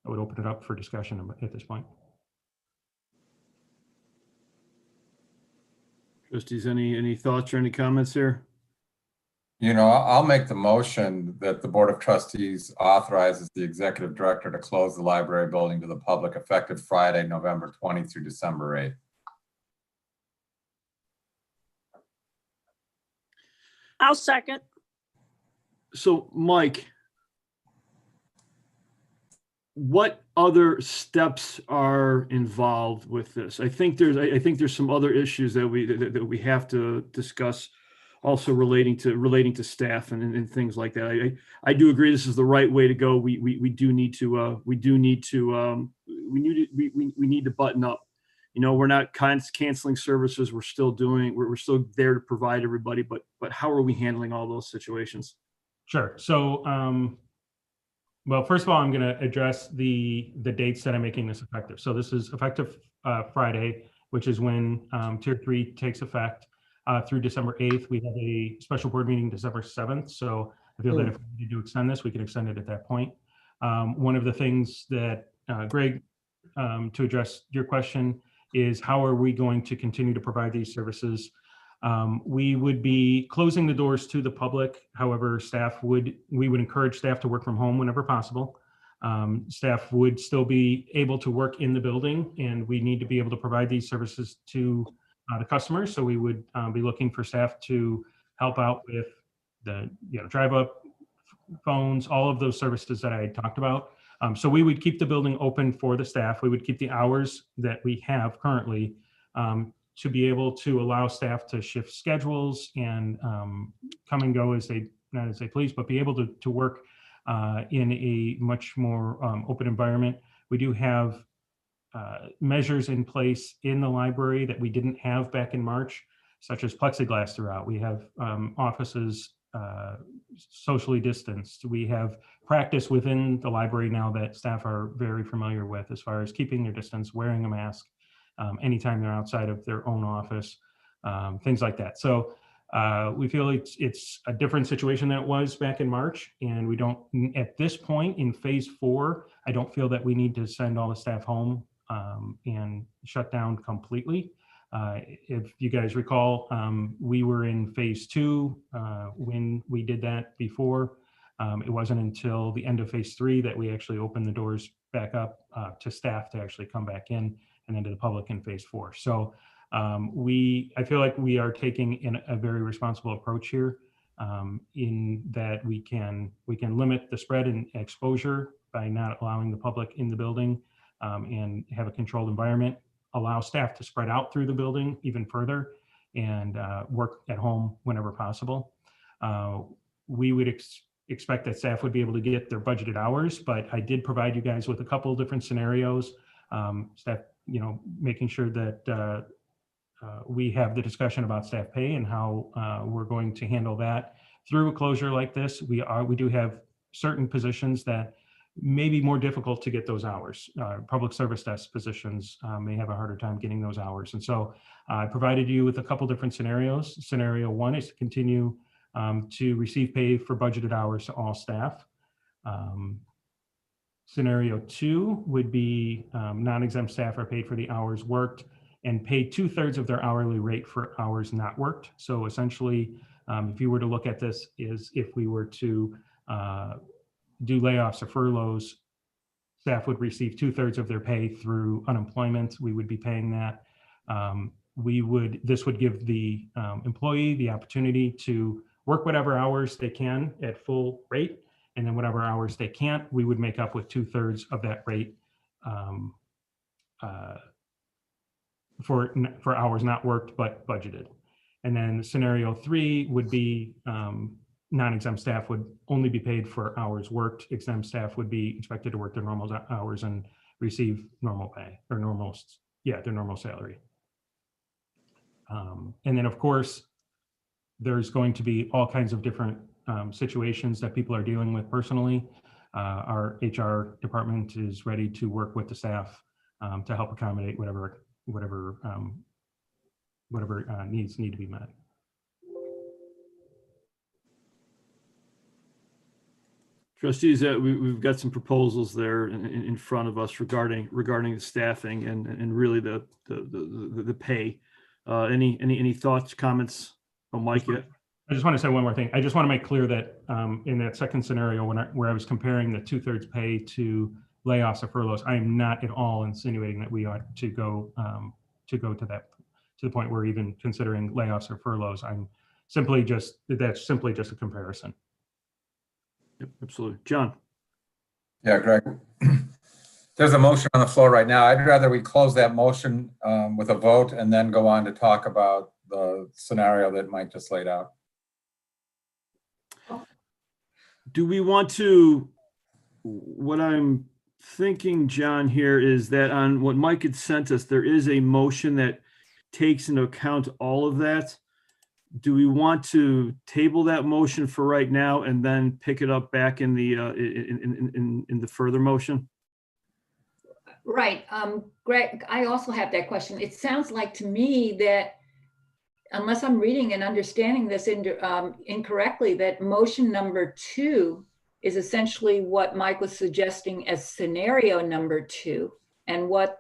I would open it up for discussion at this point. Trustees, any thoughts or any comments here? You know, I'll make the motion that the Board of Trustees authorizes the executive director to close the library building to the public effective Friday, November 20 through December 8. I'll second. So, Mike, what other steps are involved with this? I think there's some other issues that we have to discuss, also relating to staff and things like that. I do agree this is the right way to go. We need to button up. You know, we're not canceling services. We're still there to provide everybody, but how are we handling all those situations? Sure. So, well, first of all, I'm going to address the dates that I'm making this effective. So this is effective Friday, which is when Tier 3 takes effect, through December 8th. We have a special board meeting December 7th. So I feel that if we need to extend this, we can extend it at that point. One of the things that, Greg, to address your question, is how are we going to continue to provide these services? We would be closing the doors to the public. However, we would encourage staff to work from home whenever possible. Staff would still be able to work in the building, and we need to be able to provide these services to the customers. So we would be looking for staff to help out with the drive up phones, all of those services that I talked about. So we would keep the building open for the staff. We would keep the hours that we have currently to be able to allow staff to shift schedules and come and go not as they please, but be able to work in a much more open environment. We do have measures in place in the library that we didn't have back in March, such as plexiglass throughout. We have offices socially distanced. We have practice within the library now that staff are very familiar with, as far as keeping their distance, wearing a mask anytime they're outside of their own office, things like that. So we feel it's a different situation than it was back in March, and we don't, at this point in phase 4, I don't feel that we need to send all the staff home and shut down completely. If you guys recall, we were in phase 2 when we did that before. It wasn't until the end of phase 3 that we actually opened the doors back up to staff to actually come back in, and then to the public in phase 4. So I feel like we are taking a very responsible approach here, in that we can limit the spread and exposure by not allowing the public in the building, and have a controlled environment, allow staff to spread out through the building even further, and work at home whenever possible. We would expect that staff would be able to get their budgeted hours, but I did provide you guys with a couple of different scenarios. Staff, making sure that we have the discussion about staff pay and how we're going to handle that through a closure like this. We do have certain positions that may be more difficult to get those hours. Public service desk positions may have a harder time getting those hours. And so I provided you with a couple different scenarios. Scenario 1 is to continue to receive pay for budgeted hours to all staff. Scenario 2 would be non-exempt staff are paid for the hours worked and paid 2/3 of their hourly rate for hours not worked. So essentially, if you were to look at this, is if we were to do layoffs or furloughs, staff would receive 2/3 of their pay through unemployment. We would be paying that. this would give the employee the opportunity to work whatever hours they can at full rate, and then whatever hours they can't, we would make up with 2/3 of that rate for hours not worked but budgeted. And then scenario 3 would be non-exempt staff would only be paid for hours worked. Exempt staff would be expected to work their normal hours and receive normal pay or their normal salary. And then, of course, there's going to be all kinds of different situations that people are dealing with personally. Our HR department is ready to work with the staff to help accommodate whatever needs need to be met. Trustees, we've got some proposals there in front of us regarding the staffing and really the pay. Any thoughts, comments on Mike yet? I just want to say one more thing. I just want to make clear that in that second scenario, where I was comparing the 2/3 pay to layoffs or furloughs, I am not at all insinuating that we ought to go to the point where even considering layoffs or furloughs. That's simply just a comparison. Yep, absolutely. John? Yeah, Greg. There's a motion on the floor right now. I'd rather we close that motion with a vote and then go on to talk about the scenario that Mike just laid out. Do we want to, what I'm thinking, John, here is that on what Mike had sent us, there is a motion that takes into account all of that. Do we want to table that motion for right now and then pick it up back in the in the further motion? Right. Greg, I also have that question. It sounds like to me that, unless I'm reading and understanding this incorrectly, that motion number 2 is essentially what Mike was suggesting as scenario number 2 and what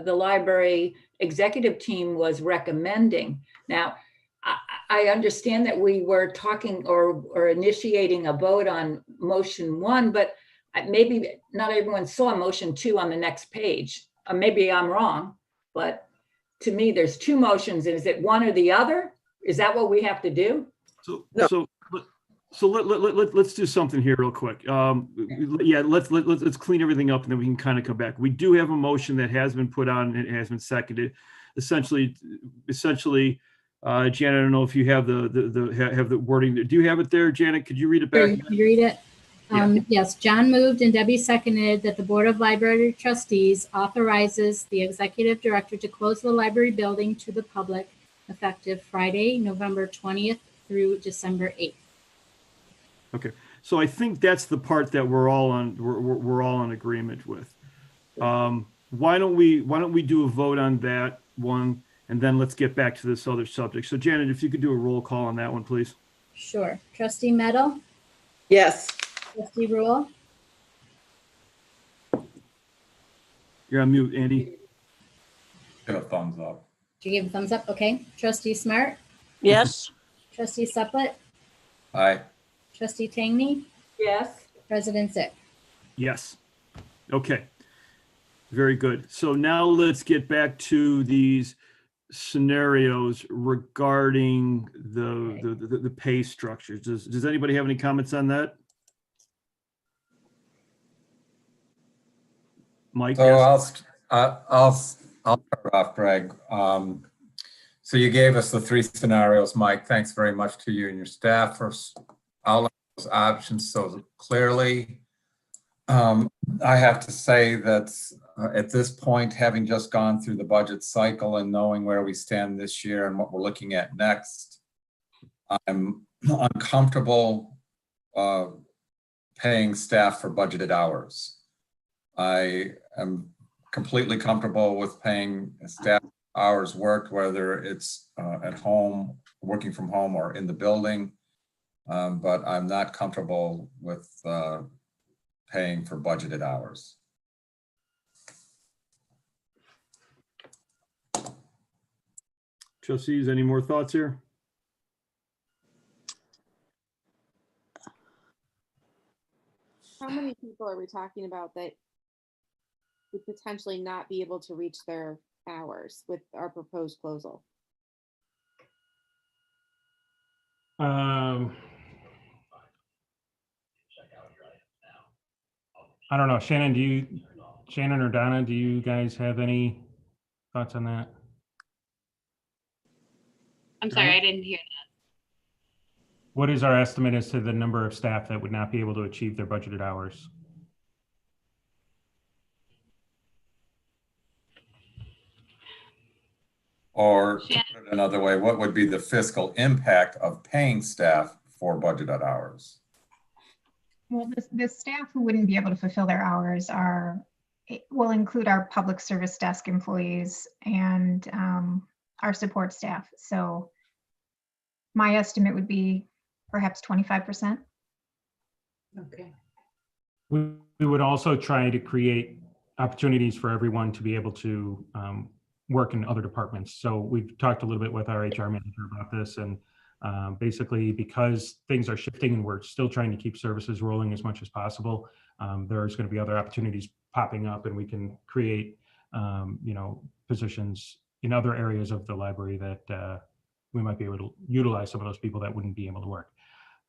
the library executive team was recommending. Now, I understand that we were talking or initiating a vote on motion 1, but maybe not everyone saw motion 2 on the next page. Maybe I'm wrong, but to me, there's 2 motions. Is it one or the other? Is that what we have to do? So let's do something here real quick. Yeah, let's clean everything up and then we can kind of come back. We do have a motion that has been put on and has been seconded. Essentially, Janet, I don't know if you have the wording. Do you have it there, Janet? Could you read it back? Can you read it? Yes, John moved and Debbie seconded that the Board of Library Trustees authorizes the Executive Director to close the library building to the public effective Friday, November 20th through December 8th. Okay, so I think that's the part that we're all in agreement with. Why don't we do a vote on that one, and then let's get back to this other subject. So Janet, if you could do a roll call on that one, please. Sure. Trustee Meadow? Yes. Trustee Rule? You're on mute, Andy. Give a thumbs up. Did you give a thumbs up? Okay. Trustee Smart? Yes. Trustee Supplet? Aye. Trustee Tangney? Yes. President Zick? Yes. Okay. Very good. So now let's get back to these scenarios regarding the pay structures. Does anybody have any comments on that? Mike? So Yes. I'll start off, Greg. So you gave us the 3 scenarios, Mike. Thanks very much to you and your staff for outlining those options so clearly. I have to say that at this point, having just gone through the budget cycle and knowing where we stand this year and what we're looking at next, I'm uncomfortable paying staff for budgeted hours. I am completely comfortable with paying staff hours worked, whether it's at home, working from home, or in the building, but I'm not comfortable with paying for budgeted hours. Trustees, any more thoughts here? How many people are we talking about that would potentially not be able to reach their hours with our proposed closal? I don't know. Shannon or Donna, do you guys have any thoughts on that? I'm sorry, I didn't hear that. What is our estimate as to the number of staff that would not be able to achieve their budgeted hours? Or to put it another way, what would be the fiscal impact of paying staff for budgeted hours? Well, the staff who wouldn't be able to fulfill their hours will include our public service desk employees and our support staff. So my estimate would be perhaps 25%. Okay. We would also try to create opportunities for everyone to be able to work in other departments. So we've talked a little bit with our HR manager about this, and basically because things are shifting and we're still trying to keep services rolling as much as possible, there's going to be other opportunities popping up, and we can create positions in other areas of the library that we might be able to utilize some of those people that wouldn't be able to work.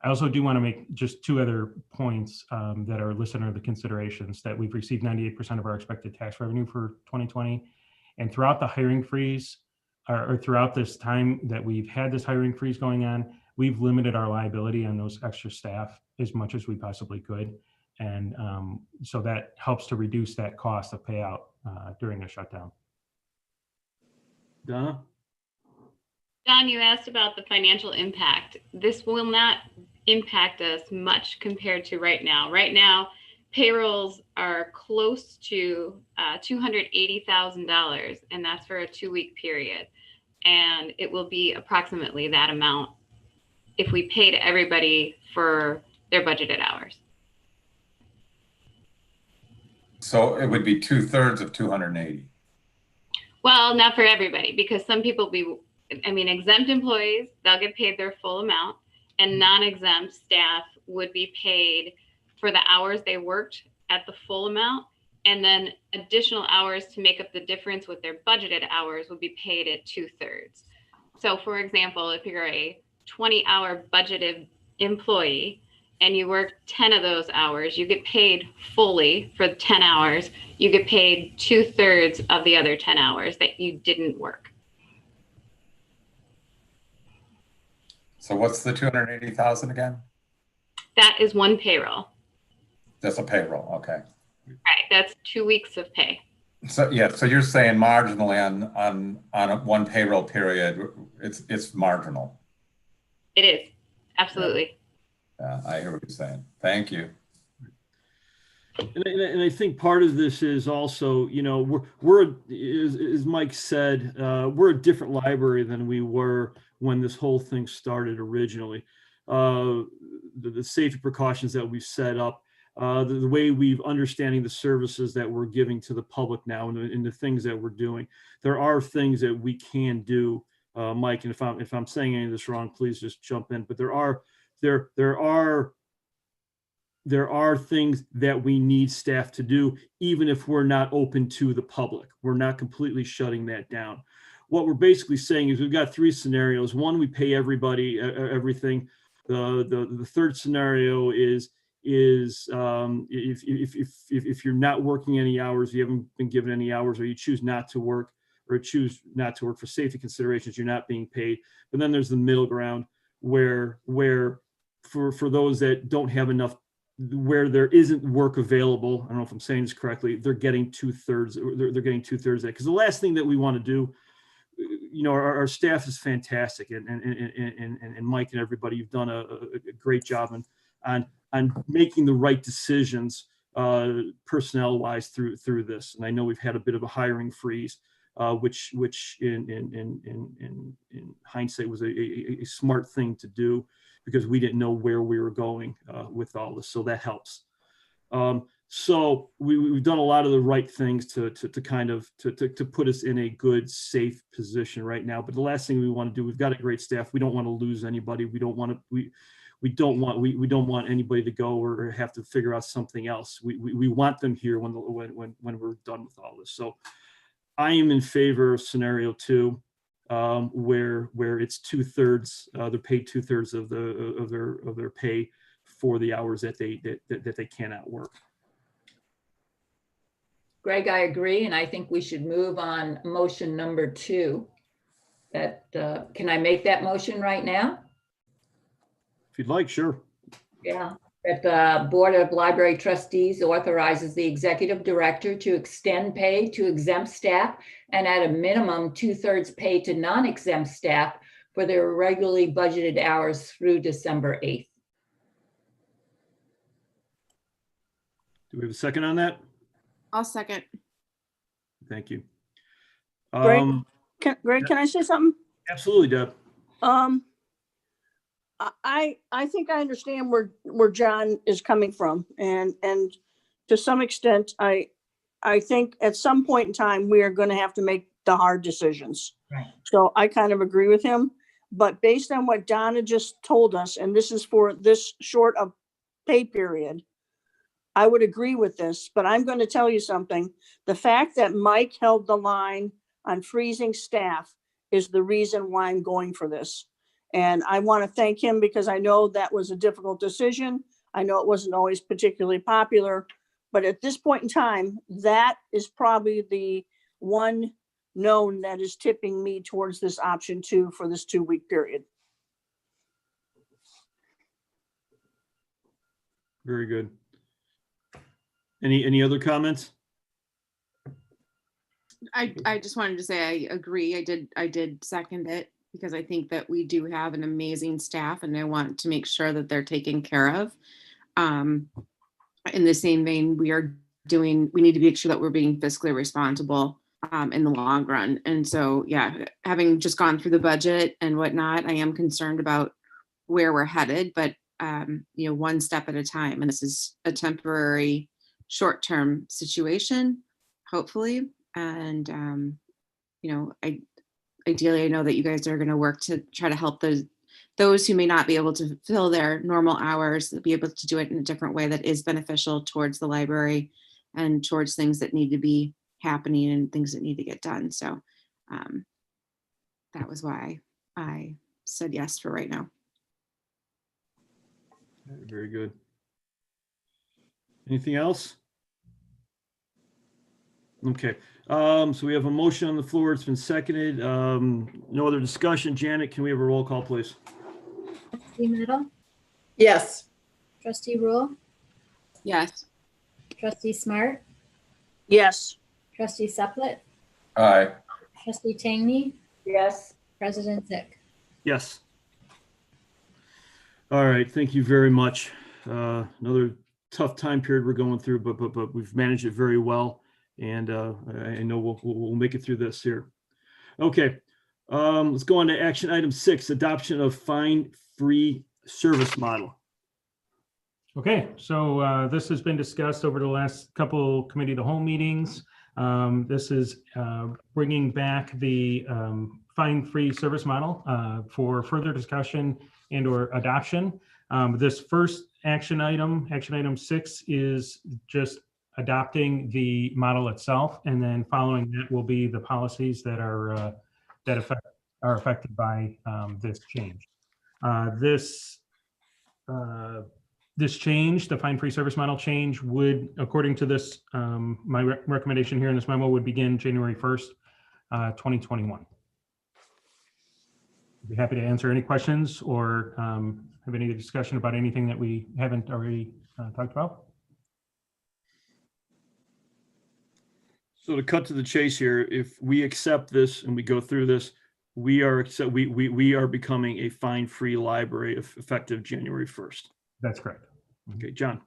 I also do want to make just two other points that are listed under the considerations: that we've received 98% of our expected tax revenue for 2020. And throughout the hiring freeze, or throughout this time that we've had this hiring freeze going on, we've limited our liability on those extra staff as much as we possibly could. And so that helps to reduce that cost of payout during a shutdown. Donna? Don, you asked about the financial impact. This will not impact us much compared to right now. Right now, payrolls are close to $280,000, and that's for a 2-week period. And it will be approximately that amount if we paid everybody for their budgeted hours. So it would be 2/3 of 280. Well, not for everybody, because some people exempt employees, they'll get paid their full amount, and non-exempt staff would be paid for the hours they worked at the full amount, and then additional hours to make up the difference with their budgeted hours would be paid at 2/3. So for example, if you're a 20-hour budgeted employee and you work 10 of those hours, you get paid fully for the 10 hours. You get paid 2/3 of the other 10 hours that you didn't work. So what's the 280,000 again? That is one payroll. That's a payroll, okay. Right, that's 2 weeks of pay. So yeah, so you're saying marginally on a one payroll period, it's marginal. It is, absolutely. Yeah, I hear what you're saying. Thank you. And I think part of this is also, we're as Mike said, we're a different library than we were when this whole thing started originally. The safety precautions that we've set up, the way we've understanding the services that we're giving to the public now, and the things that we're doing. There are things that we can do, Mike, and if I'm saying any of this wrong, please just jump in. But there are things that we need staff to do, even if we're not open to the public. We're not completely shutting that down. What we're basically saying is we've got 3 scenarios. One, we pay everybody everything. The third scenario is if you're not working any hours, you haven't been given any hours, or you choose not to work for safety considerations, you're not being paid. But then there's the middle ground where for those that don't have enough, where there isn't work available, I don't know if I'm saying this correctly, they're getting 2/3. They're getting 2/3 of that. Because the last thing that we want to do, our staff is fantastic, and Mike and everybody, you've done a great job on making the right decisions personnel wise through this. And I know we've had a bit of a hiring freeze, which in hindsight was a smart thing to do, because we didn't know where we were going with all this. So that helps. So we've done a lot of the right things to kind of put us in a good, safe position right now. But the last thing we want to do, we've got a great staff. We don't want to lose anybody. We don't want anybody to go or have to figure out something else. We want them here when we're done with all this. So I am in favor of scenario 2, where it's 2/3. They're paid 2/3 of their pay for the hours that they cannot work. Greg, I agree, and I think we should move on motion number 2. That, can I make that motion right now? If you'd like, sure. Yeah, that the Board of Library Trustees authorizes the executive director to extend pay to exempt staff and at a minimum 2/3 pay to non-exempt staff for their regularly budgeted hours through December 8th. Do we have a second on that? I'll second. Thank you. Greg? Greg, can I say something? Absolutely, Deb. I think I understand where John is coming from, and to some extent, I think at some point in time, we are going to have to make the hard decisions. Right. So I kind of agree with him, but based on what Donna just told us, and this is for this short of pay period, I would agree with this, but I'm going to tell you something. The fact that Mike held the line on freezing staff is the reason why I'm going for this. And I want to thank him because I know that was a difficult decision. I know it wasn't always particularly popular, but at this point in time, that is probably the one known that is tipping me towards this option 2 for this 2-week period. Very good. Any other comments? I just wanted to say I agree. I did second it because I think that we do have an amazing staff and I want to make sure that they're taken care of. In the same vein, we need to make sure that we're being fiscally responsible in the long run. And so, yeah, having just gone through the budget and whatnot, I am concerned about where we're headed, but one step at a time. And this is a temporary short-term situation, hopefully. And, ideally, I know that you guys are going to work to try to help those who may not be able to fill their normal hours, be able to do it in a different way that is beneficial towards the library and towards things that need to be happening and things that need to get done. So that was why I said yes for right now. Very good. Anything else? Okay, so we have a motion on the floor. It's been seconded. No other discussion. Janet, can we have a roll call, please? Trustee Meadow, Yes. trustee Rule, Yes. trustee Smart, Yes. trustee Supplet, Aye. trustee Tangney, Yes, president Zick. Yes. All right, thank you very much. Another tough time period we're going through, but we've managed it very well. And I know we'll make it through this here. Okay, let's go on to action item 6, adoption of fine-free service model. Okay, so this has been discussed over the last couple committee of the whole meetings. This is bringing back the fine-free service model for further discussion and or adoption. This first action item 6, is just adopting the model itself, and then following that will be the policies that are affected by this change. This change, the fine-free service model change, would, according to this, my recommendation here in this memo, would begin January 1st, 2021. I'd be happy to answer any questions or have any discussion about anything that we haven't already talked about. So to cut to the chase here, if we accept this and we go through this, we are becoming a fine-free library effective January 1st. That's correct. Okay, John.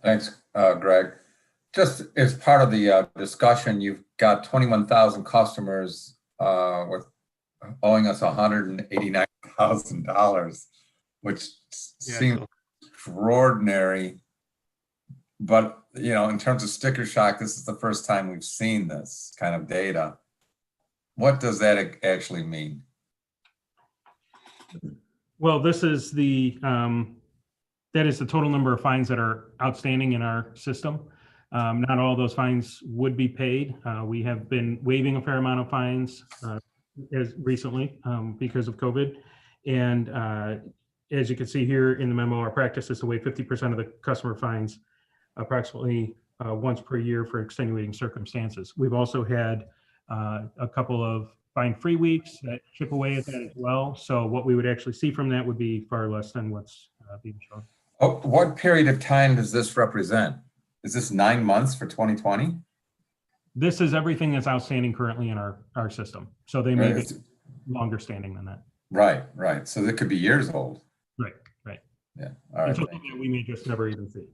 Thanks, Greg. Just as part of the discussion, you've got 21,000 customers with owing us $189,000, which seems extraordinary. But, in terms of sticker shock, this is the first time we've seen this kind of data. What does that actually mean? Well, this is that is the total number of fines that are outstanding in our system. Not all those fines would be paid. We have been waiving a fair amount of fines as recently because of COVID. And as you can see here in the memo, our practice is to waive 50% of the customer fines approximately once per year for extenuating circumstances. We've also had a couple of fine-free weeks that chip away at that as well. So what we would actually see from that would be far less than what's being shown. Oh, what period of time does this represent? Is this 9 months for 2020? This is everything that's outstanding currently in our system. So they may be longer standing than that. Right, right. So that could be years old. Right, right. Yeah. All right. And something that we may just never even see.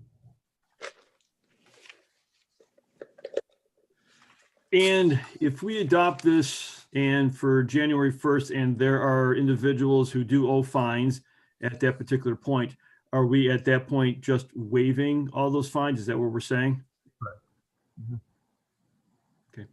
And if we adopt this and for January 1st, and there are individuals who do owe fines at that particular point, are we at that point just waiving all those fines? Is that what we're saying? Right. Okay.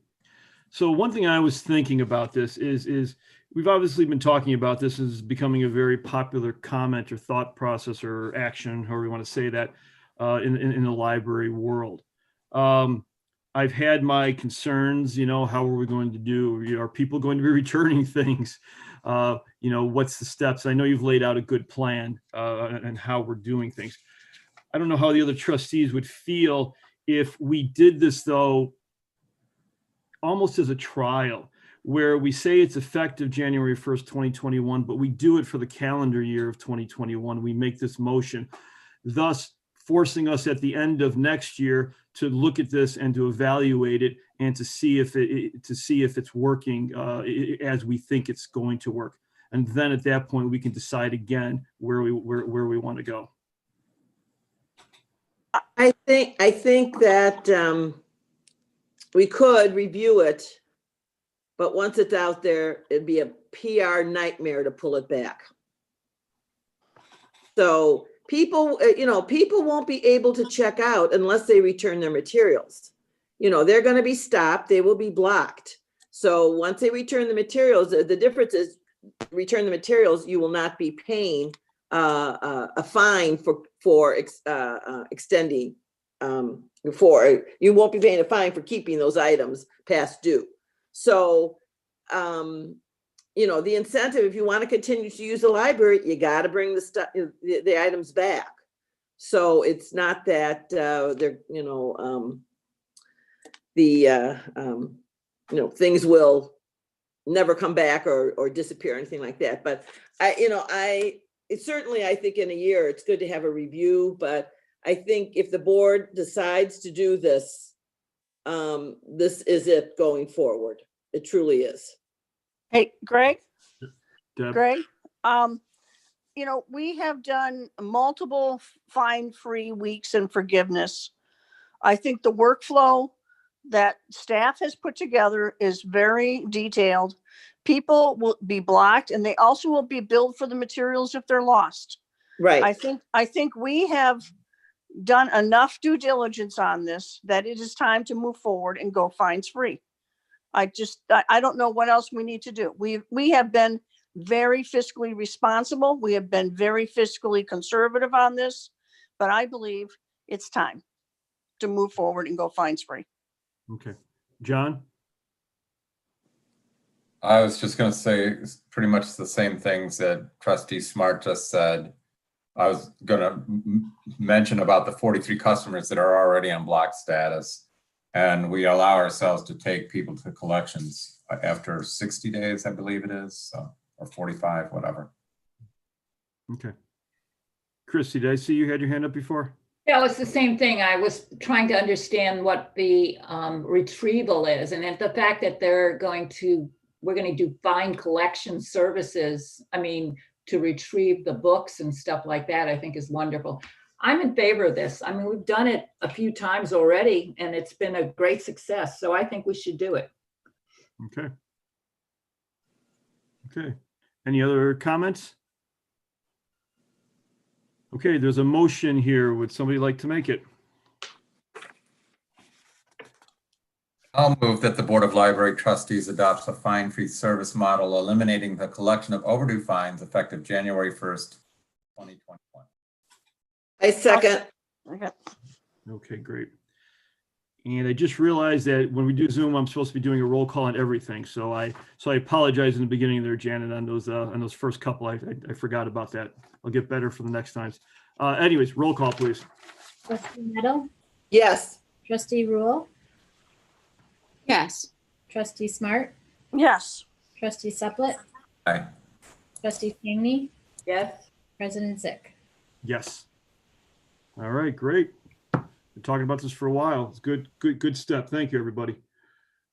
So one thing I was thinking about this is we've obviously been talking about this as becoming a very popular comment or thought process or action, however you want to say that, in the library world. I've had my concerns, how are we going to do? Are people going to be returning things? What's the steps? I know you've laid out a good plan and how we're doing things. I don't know how the other trustees would feel if we did this, though, almost as a trial, where we say it's effective January 1st, 2021, but we do it for the calendar year of 2021. We make this motion, thus forcing us at the end of next year to look at this and to evaluate it and to see if it's working as we think it's going to work. And then at that point, we can decide again where we want to go. I think that we could review it, but once it's out there, it'd be a PR nightmare to pull it back. So people won't be able to check out unless they return their materials. They're going to be stopped. They will be blocked. So once they return the materials, the difference is return the materials, you will not be paying a fine for extending. You won't be paying a fine for keeping those items past due. So, the incentive, if you want to continue to use the library, you got to bring the items back. So it's not that things will never come back or disappear or anything like that. But I think in a year it's good to have a review. But I think if the board decides to do this, this is it going forward. It truly is. Hey, Greg? Deb? Greg, we have done multiple fine-free weeks and forgiveness. I think the workflow that staff has put together is very detailed. People will be blocked and they also will be billed for the materials if they're lost. Right. I think we have done enough due diligence on this that it is time to move forward and go fines free. I don't know what else we need to do. We have been very fiscally responsible. We have been very fiscally conservative on this, but I believe it's time to move forward and go fines free. Okay. John? I was just going to say pretty much the same things that Trustee Smart just said. I was going to mention about the 43 customers that are already on block status. And we allow ourselves to take people to collections after 60 days, I believe it is, so, or 45, whatever. Okay. Christy, did I see you had your hand up before? Yeah, it's the same thing. I was trying to understand what the retrieval is, and the fact that we're going to do fine collection services. I mean, to retrieve the books and stuff like that, I think is wonderful. I'm in favor of this. I mean, we've done it a few times already, and it's been a great success. So I think we should do it. Okay. Okay. Any other comments? Okay, there's a motion here. Would somebody like to make it? I'll move that the Board of Library Trustees adopts a fine-free service model, eliminating the collection of overdue fines effective January 1st, 2021. I second. Okay. Okay, great. And I just realized that when we do Zoom, I'm supposed to be doing a roll call on everything. So I apologize in the beginning there, Janet, on those first couple. I forgot about that. I'll get better for the next times. Anyways, roll call, please. Trustee Meadow, Yes. trustee Rule, Yes. trustee Smart, Yes. trustee Suplet, Aye. trustee Tangney, Yes. president Zick. Yes. All right, great. Been talking about this for a while. It's good step. Thank you, everybody.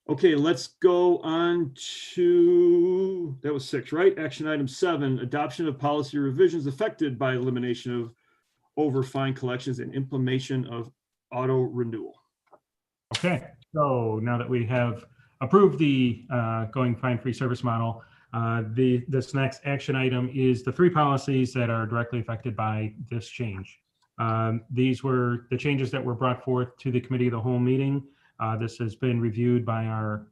Okay, let's go on to, that was 6, right? Action item 7, adoption of policy revisions affected by elimination of over fine collections and implementation of auto renewal. Okay, so now that we have approved the going fine-free service model, this next action item is the 3 policies that are directly affected by this change. These were the changes that were brought forth to the committee of the whole meeting. This has been reviewed by our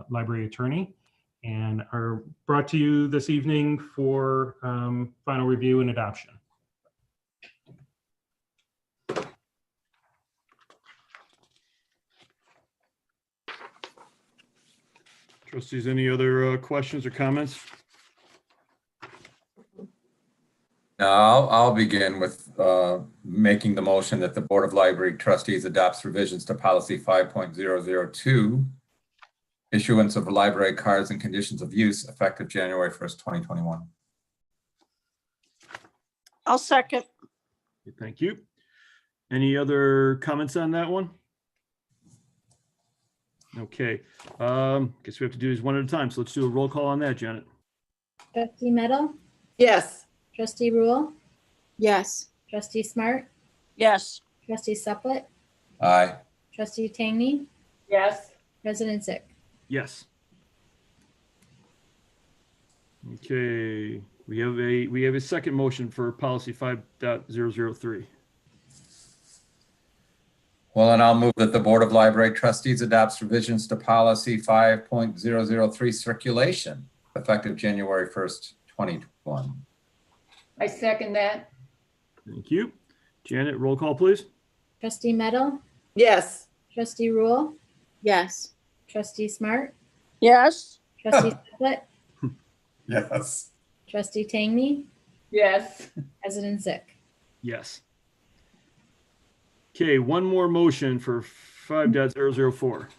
library attorney and are brought to you this evening for final review and adoption. Trustees, any other questions or comments? Now, I'll begin with making the motion that the Board of Library Trustees adopts revisions to policy 5.002, issuance of library cards and conditions of use effective January 1st, 2021. I'll second. Thank you. Any other comments on that one? Okay, guess we have to do these one at a time. So let's do a roll call on that, Janet. Trustee Meadow, Yes. trustee Rule, Yes. trustee Smart, Yes. trustee Suplet, Aye. trustee Tangney, Yes. president Zick. Yes. Okay, we have a second motion for policy 5.003. Well, and I'll move that the Board of Library Trustees adopts revisions to policy 5.003 circulation effective January 1st, 2021. I second that. Thank you. Janet, roll call, please. Trustee Meadow, Yes. trustee Rule, Yes. trustee Smart, Yes. trustee Suplet, Yes. trustee Tangney, Yes. president Zick. Yes. Okay, one more motion for 5.004.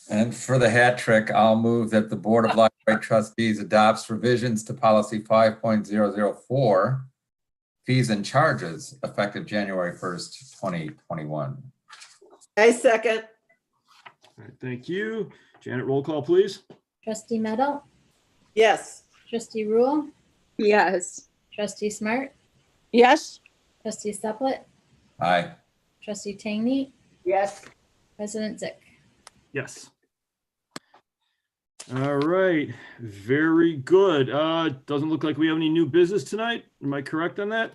And for the hat trick, I'll move that the Board of Library Trustees adopts revisions to policy 5.004, fees and charges effective January 1st, 2021. I second. All right, thank you. Janet, roll call, please. Trustee Meadow, Yes. trustee Rule, Yes. trustee Smart, Yes. trustee Suplet, Aye. trustee Tangney, Yes. president Zick. Yes. All right, very good. Doesn't look like we have any new business tonight. Am I correct on that?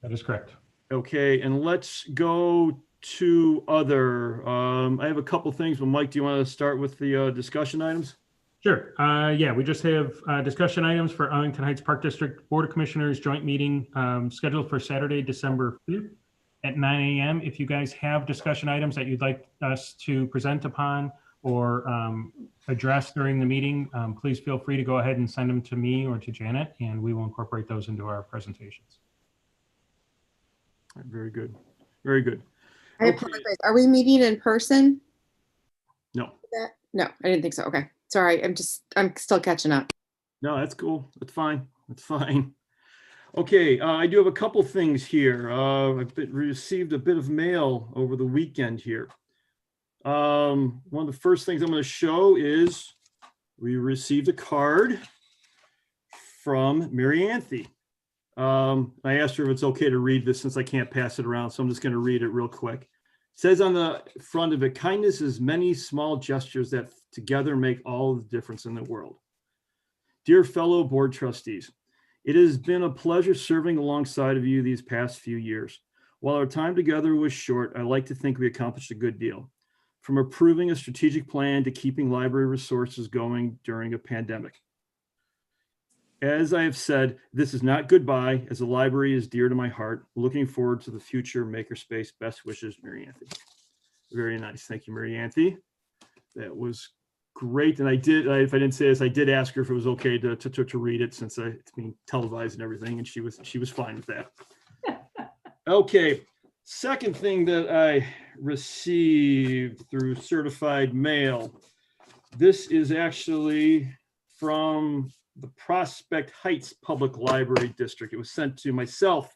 That is correct. Okay, and let's go to other. I have a couple things, but Mike, do you want to start with the discussion items? Sure. Yeah, we just have discussion items for Arlington Heights Park District Board of Commissioners joint meeting scheduled for Saturday, December 5th at 9 a.m. If you guys have discussion items that you'd like us to present upon or address during the meeting, please feel free to go ahead and send them to me or to Janet, and we will incorporate those into our presentations. All right, very good. Very good. I Okay. apologize. Are we meeting in person? No, No, I didn't think so. Okay. Sorry. I'm still catching up. no, that's cool. That's fine. That's fine. Okay, I do have a couple things here. Received a bit of mail over the weekend here. One of the first things I'm going to show is we received a card from Mary Anthony. I asked her if it's okay to read this since I can't pass it around, so I'm just going to read it real quick. It says on the front of it, kindness is many small gestures that together make all the difference in the world. Dear fellow board trustees, it has been a pleasure serving alongside of you these past few years. While our time together was short, I like to think we accomplished a good deal. From approving a strategic plan to keeping library resources going during a pandemic. As I have said, this is not goodbye, as the library is dear to my heart. Looking forward to the future makerspace. Best wishes, Mary Anthony. Very nice. Thank you, Mary Anthony. That was great. And if I didn't say this, I did ask her if it was okay to read it since it's being televised and everything, and she was fine with that. Okay. Second thing that I received through certified mail. This is actually from the Prospect Heights Public Library District. It was sent to myself,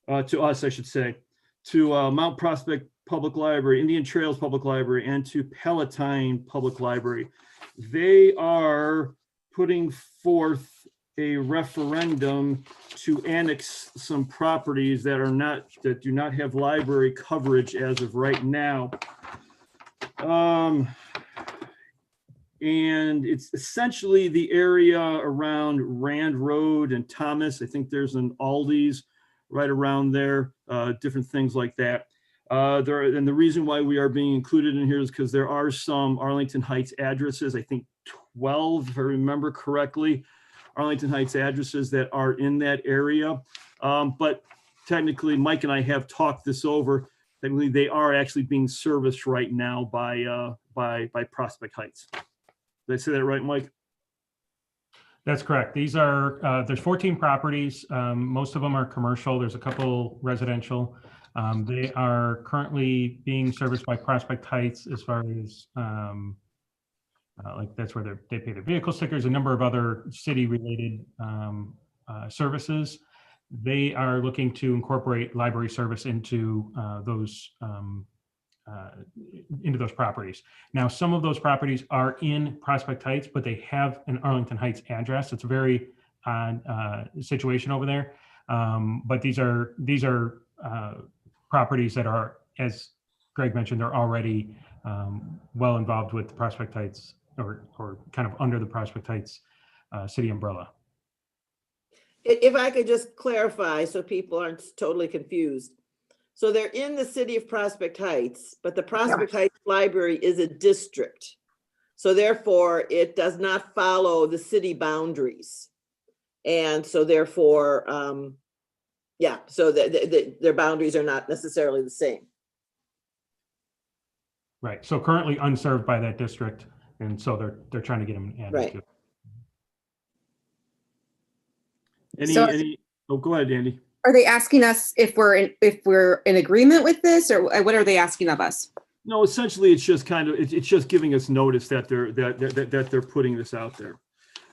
to us, I should say, to Mount Prospect Public Library, Indian Trails Public Library, and to Palatine Public Library. They are putting forth a referendum to annex some properties that do not have library coverage as of right now. And it's essentially the area around Rand Road and Thomas. I think there's an Aldi's right around there, different things like that. And the reason why we are being included in here is because there are some Arlington Heights addresses, I think 12, if I remember correctly, Arlington Heights addresses that are in that area. But technically, Mike and I have talked this over. Technically, they are actually being serviced right now by Prospect Heights. Did I say that right, Mike? That's correct. These are, there's 14 properties. Most of them are commercial. There's a couple residential. They are currently being serviced by Prospect Heights as far as like that's where they pay their vehicle stickers, a number of other city-related services. They are looking to incorporate library service into those properties. Now, some of those properties are in Prospect Heights, but they have an Arlington Heights address. It's a very odd situation over there. But these are properties that are, as Greg mentioned, they're already well involved with the Prospect Heights or kind of under the Prospect Heights city umbrella. If I could just clarify so people aren't totally confused. So they're in the city of Prospect Heights, but the Prospect Heights Library is a district. So therefore, it does not follow the city boundaries. And so therefore, so their boundaries are not necessarily the same. Right. So currently unserved by that district. And so they're trying to get them added Right. to. Oh, go ahead, Andy. Are they asking us if we're in agreement with this, or what are they asking of us? No, essentially, it's just kind of it's just giving us notice that they're putting this out there.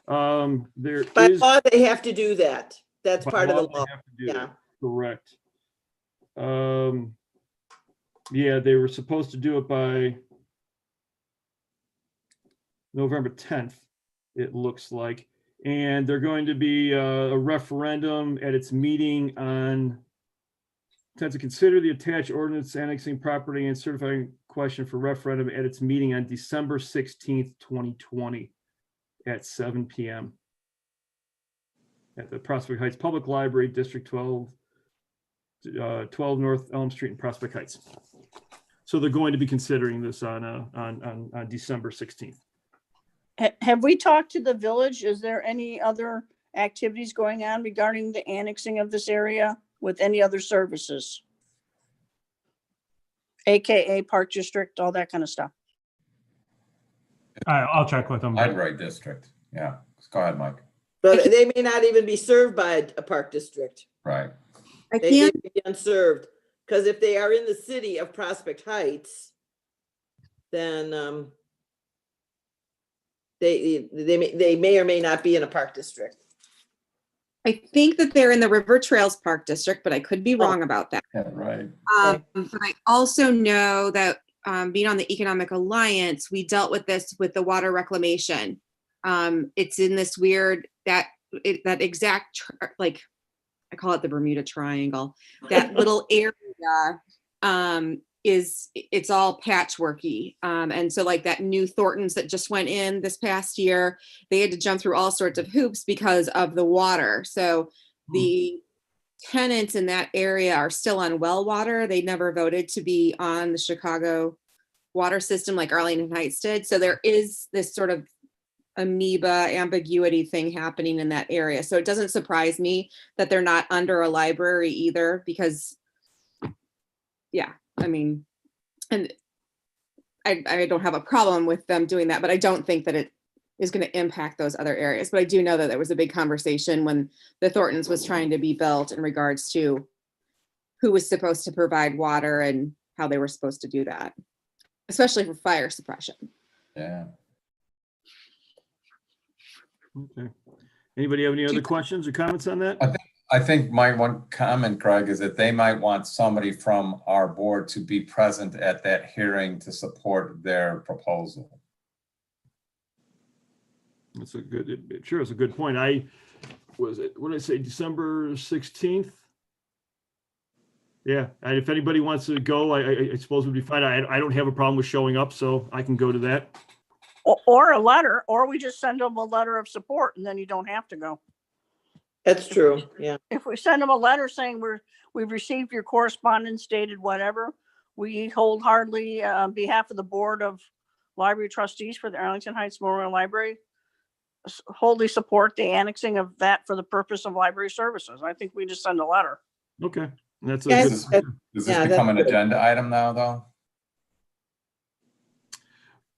By law, they have to do that. That's part of the law. Yeah, correct. Yeah, they were supposed to do it by November 10th. It looks like. And they're going to be a referendum at its meeting on to consider the attached ordinance annexing property and certifying question for referendum at its meeting on December 16th, 2020 at 7 p.m. at the Prospect Heights Public Library, District 12, 12 North Elm Street in Prospect Heights. So they're going to be considering this on December 16th. Have we talked to the village? Is there any other activities going on regarding the annexing of this area with any other services? AKA Park District, all that kind of stuff. I'll check with them. Library district, yeah. Go ahead, Mike. But they may not even be served by a park district. Right. They may be unserved, because if they are in the city of Prospect Heights, then they may or may not be in a park district. I think that they're in the River Trails Park District, but I could be wrong about that. Yeah, right. But I also know that being on the Economic Alliance, we dealt with this with the water reclamation. It's in this weird, that exact, like, I call it the Bermuda Triangle. That little area it's all patchworky. And so like that new Thornton's that just went in this past year, they had to jump through all sorts of hoops because of the water. So the tenants in that area are still on well water. They never voted to be on the Chicago water system like Arlington Heights did. So there is this sort of amoeba ambiguity thing happening in that area. So it doesn't surprise me that they're not under a library either, because yeah, I mean, And I don't have a problem with them doing that, but I don't think that it is going to impact those other areas. But I do know that there was a big conversation when the Thorntons was trying to be built in regards to who was supposed to provide water and how they were supposed to do that, especially for fire suppression. Yeah. Okay. Anybody have any other questions or comments on that? I think my one comment, Greg, is that they might want somebody from our board to be present at that hearing to support their proposal. That's a good, sure, it's a good point. What did I say, December 16th? Yeah, and if anybody wants to go, I suppose would be fine. I don't have a problem with showing up, so I can go to that. Or a letter, or we just send them a letter of support and then you don't have to go. That's true, yeah. If we send them a letter saying we've received your correspondence dated whatever, we wholeheartedly on behalf of the Board of Library Trustees for the Arlington Heights Memorial Library wholly support the annexing of that for the purpose of library services. I think we just send a letter. Okay, that's Yeah, a Does good. this Yeah, become an that's good. agenda item now, though?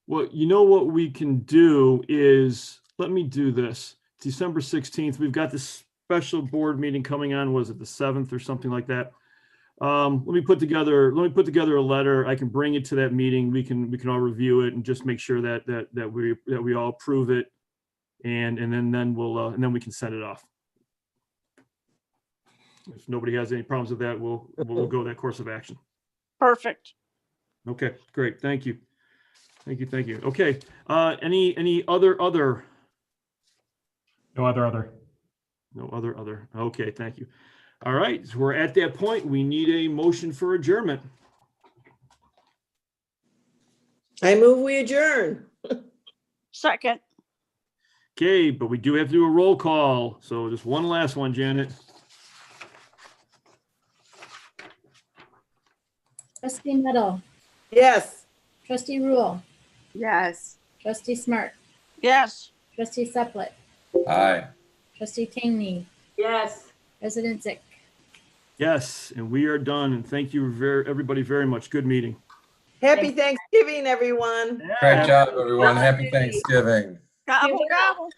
Well, you know what we can do is, let me do this. December 16th, we've got this special board meeting coming on, was it the 7th or something like that? Let me put together a letter. I can bring it to that meeting. We can all review it and just make sure that we all approve it. And then we can send it off. If nobody has any problems with that, we'll go that course of action. Perfect. Okay, great. Thank you. Thank you. Okay. Any other? No other. No other. Okay, thank you. All right, so we're at that point. We need a motion for adjournment. I move we adjourn. Second. Okay, but we do have to do a roll call. So just one last one, Janet. Trustee Meadow, Yes. trustee Rule, Yes. trustee Smart, Yes. trustee Suplet, Aye. trustee Tangney, Yes. President Zick. Yes, and we are done. And thank you everybody very much. Good meeting. Happy Thanksgiving, everyone. Great job, everyone. Happy Thanksgiving. Gobble, gobble.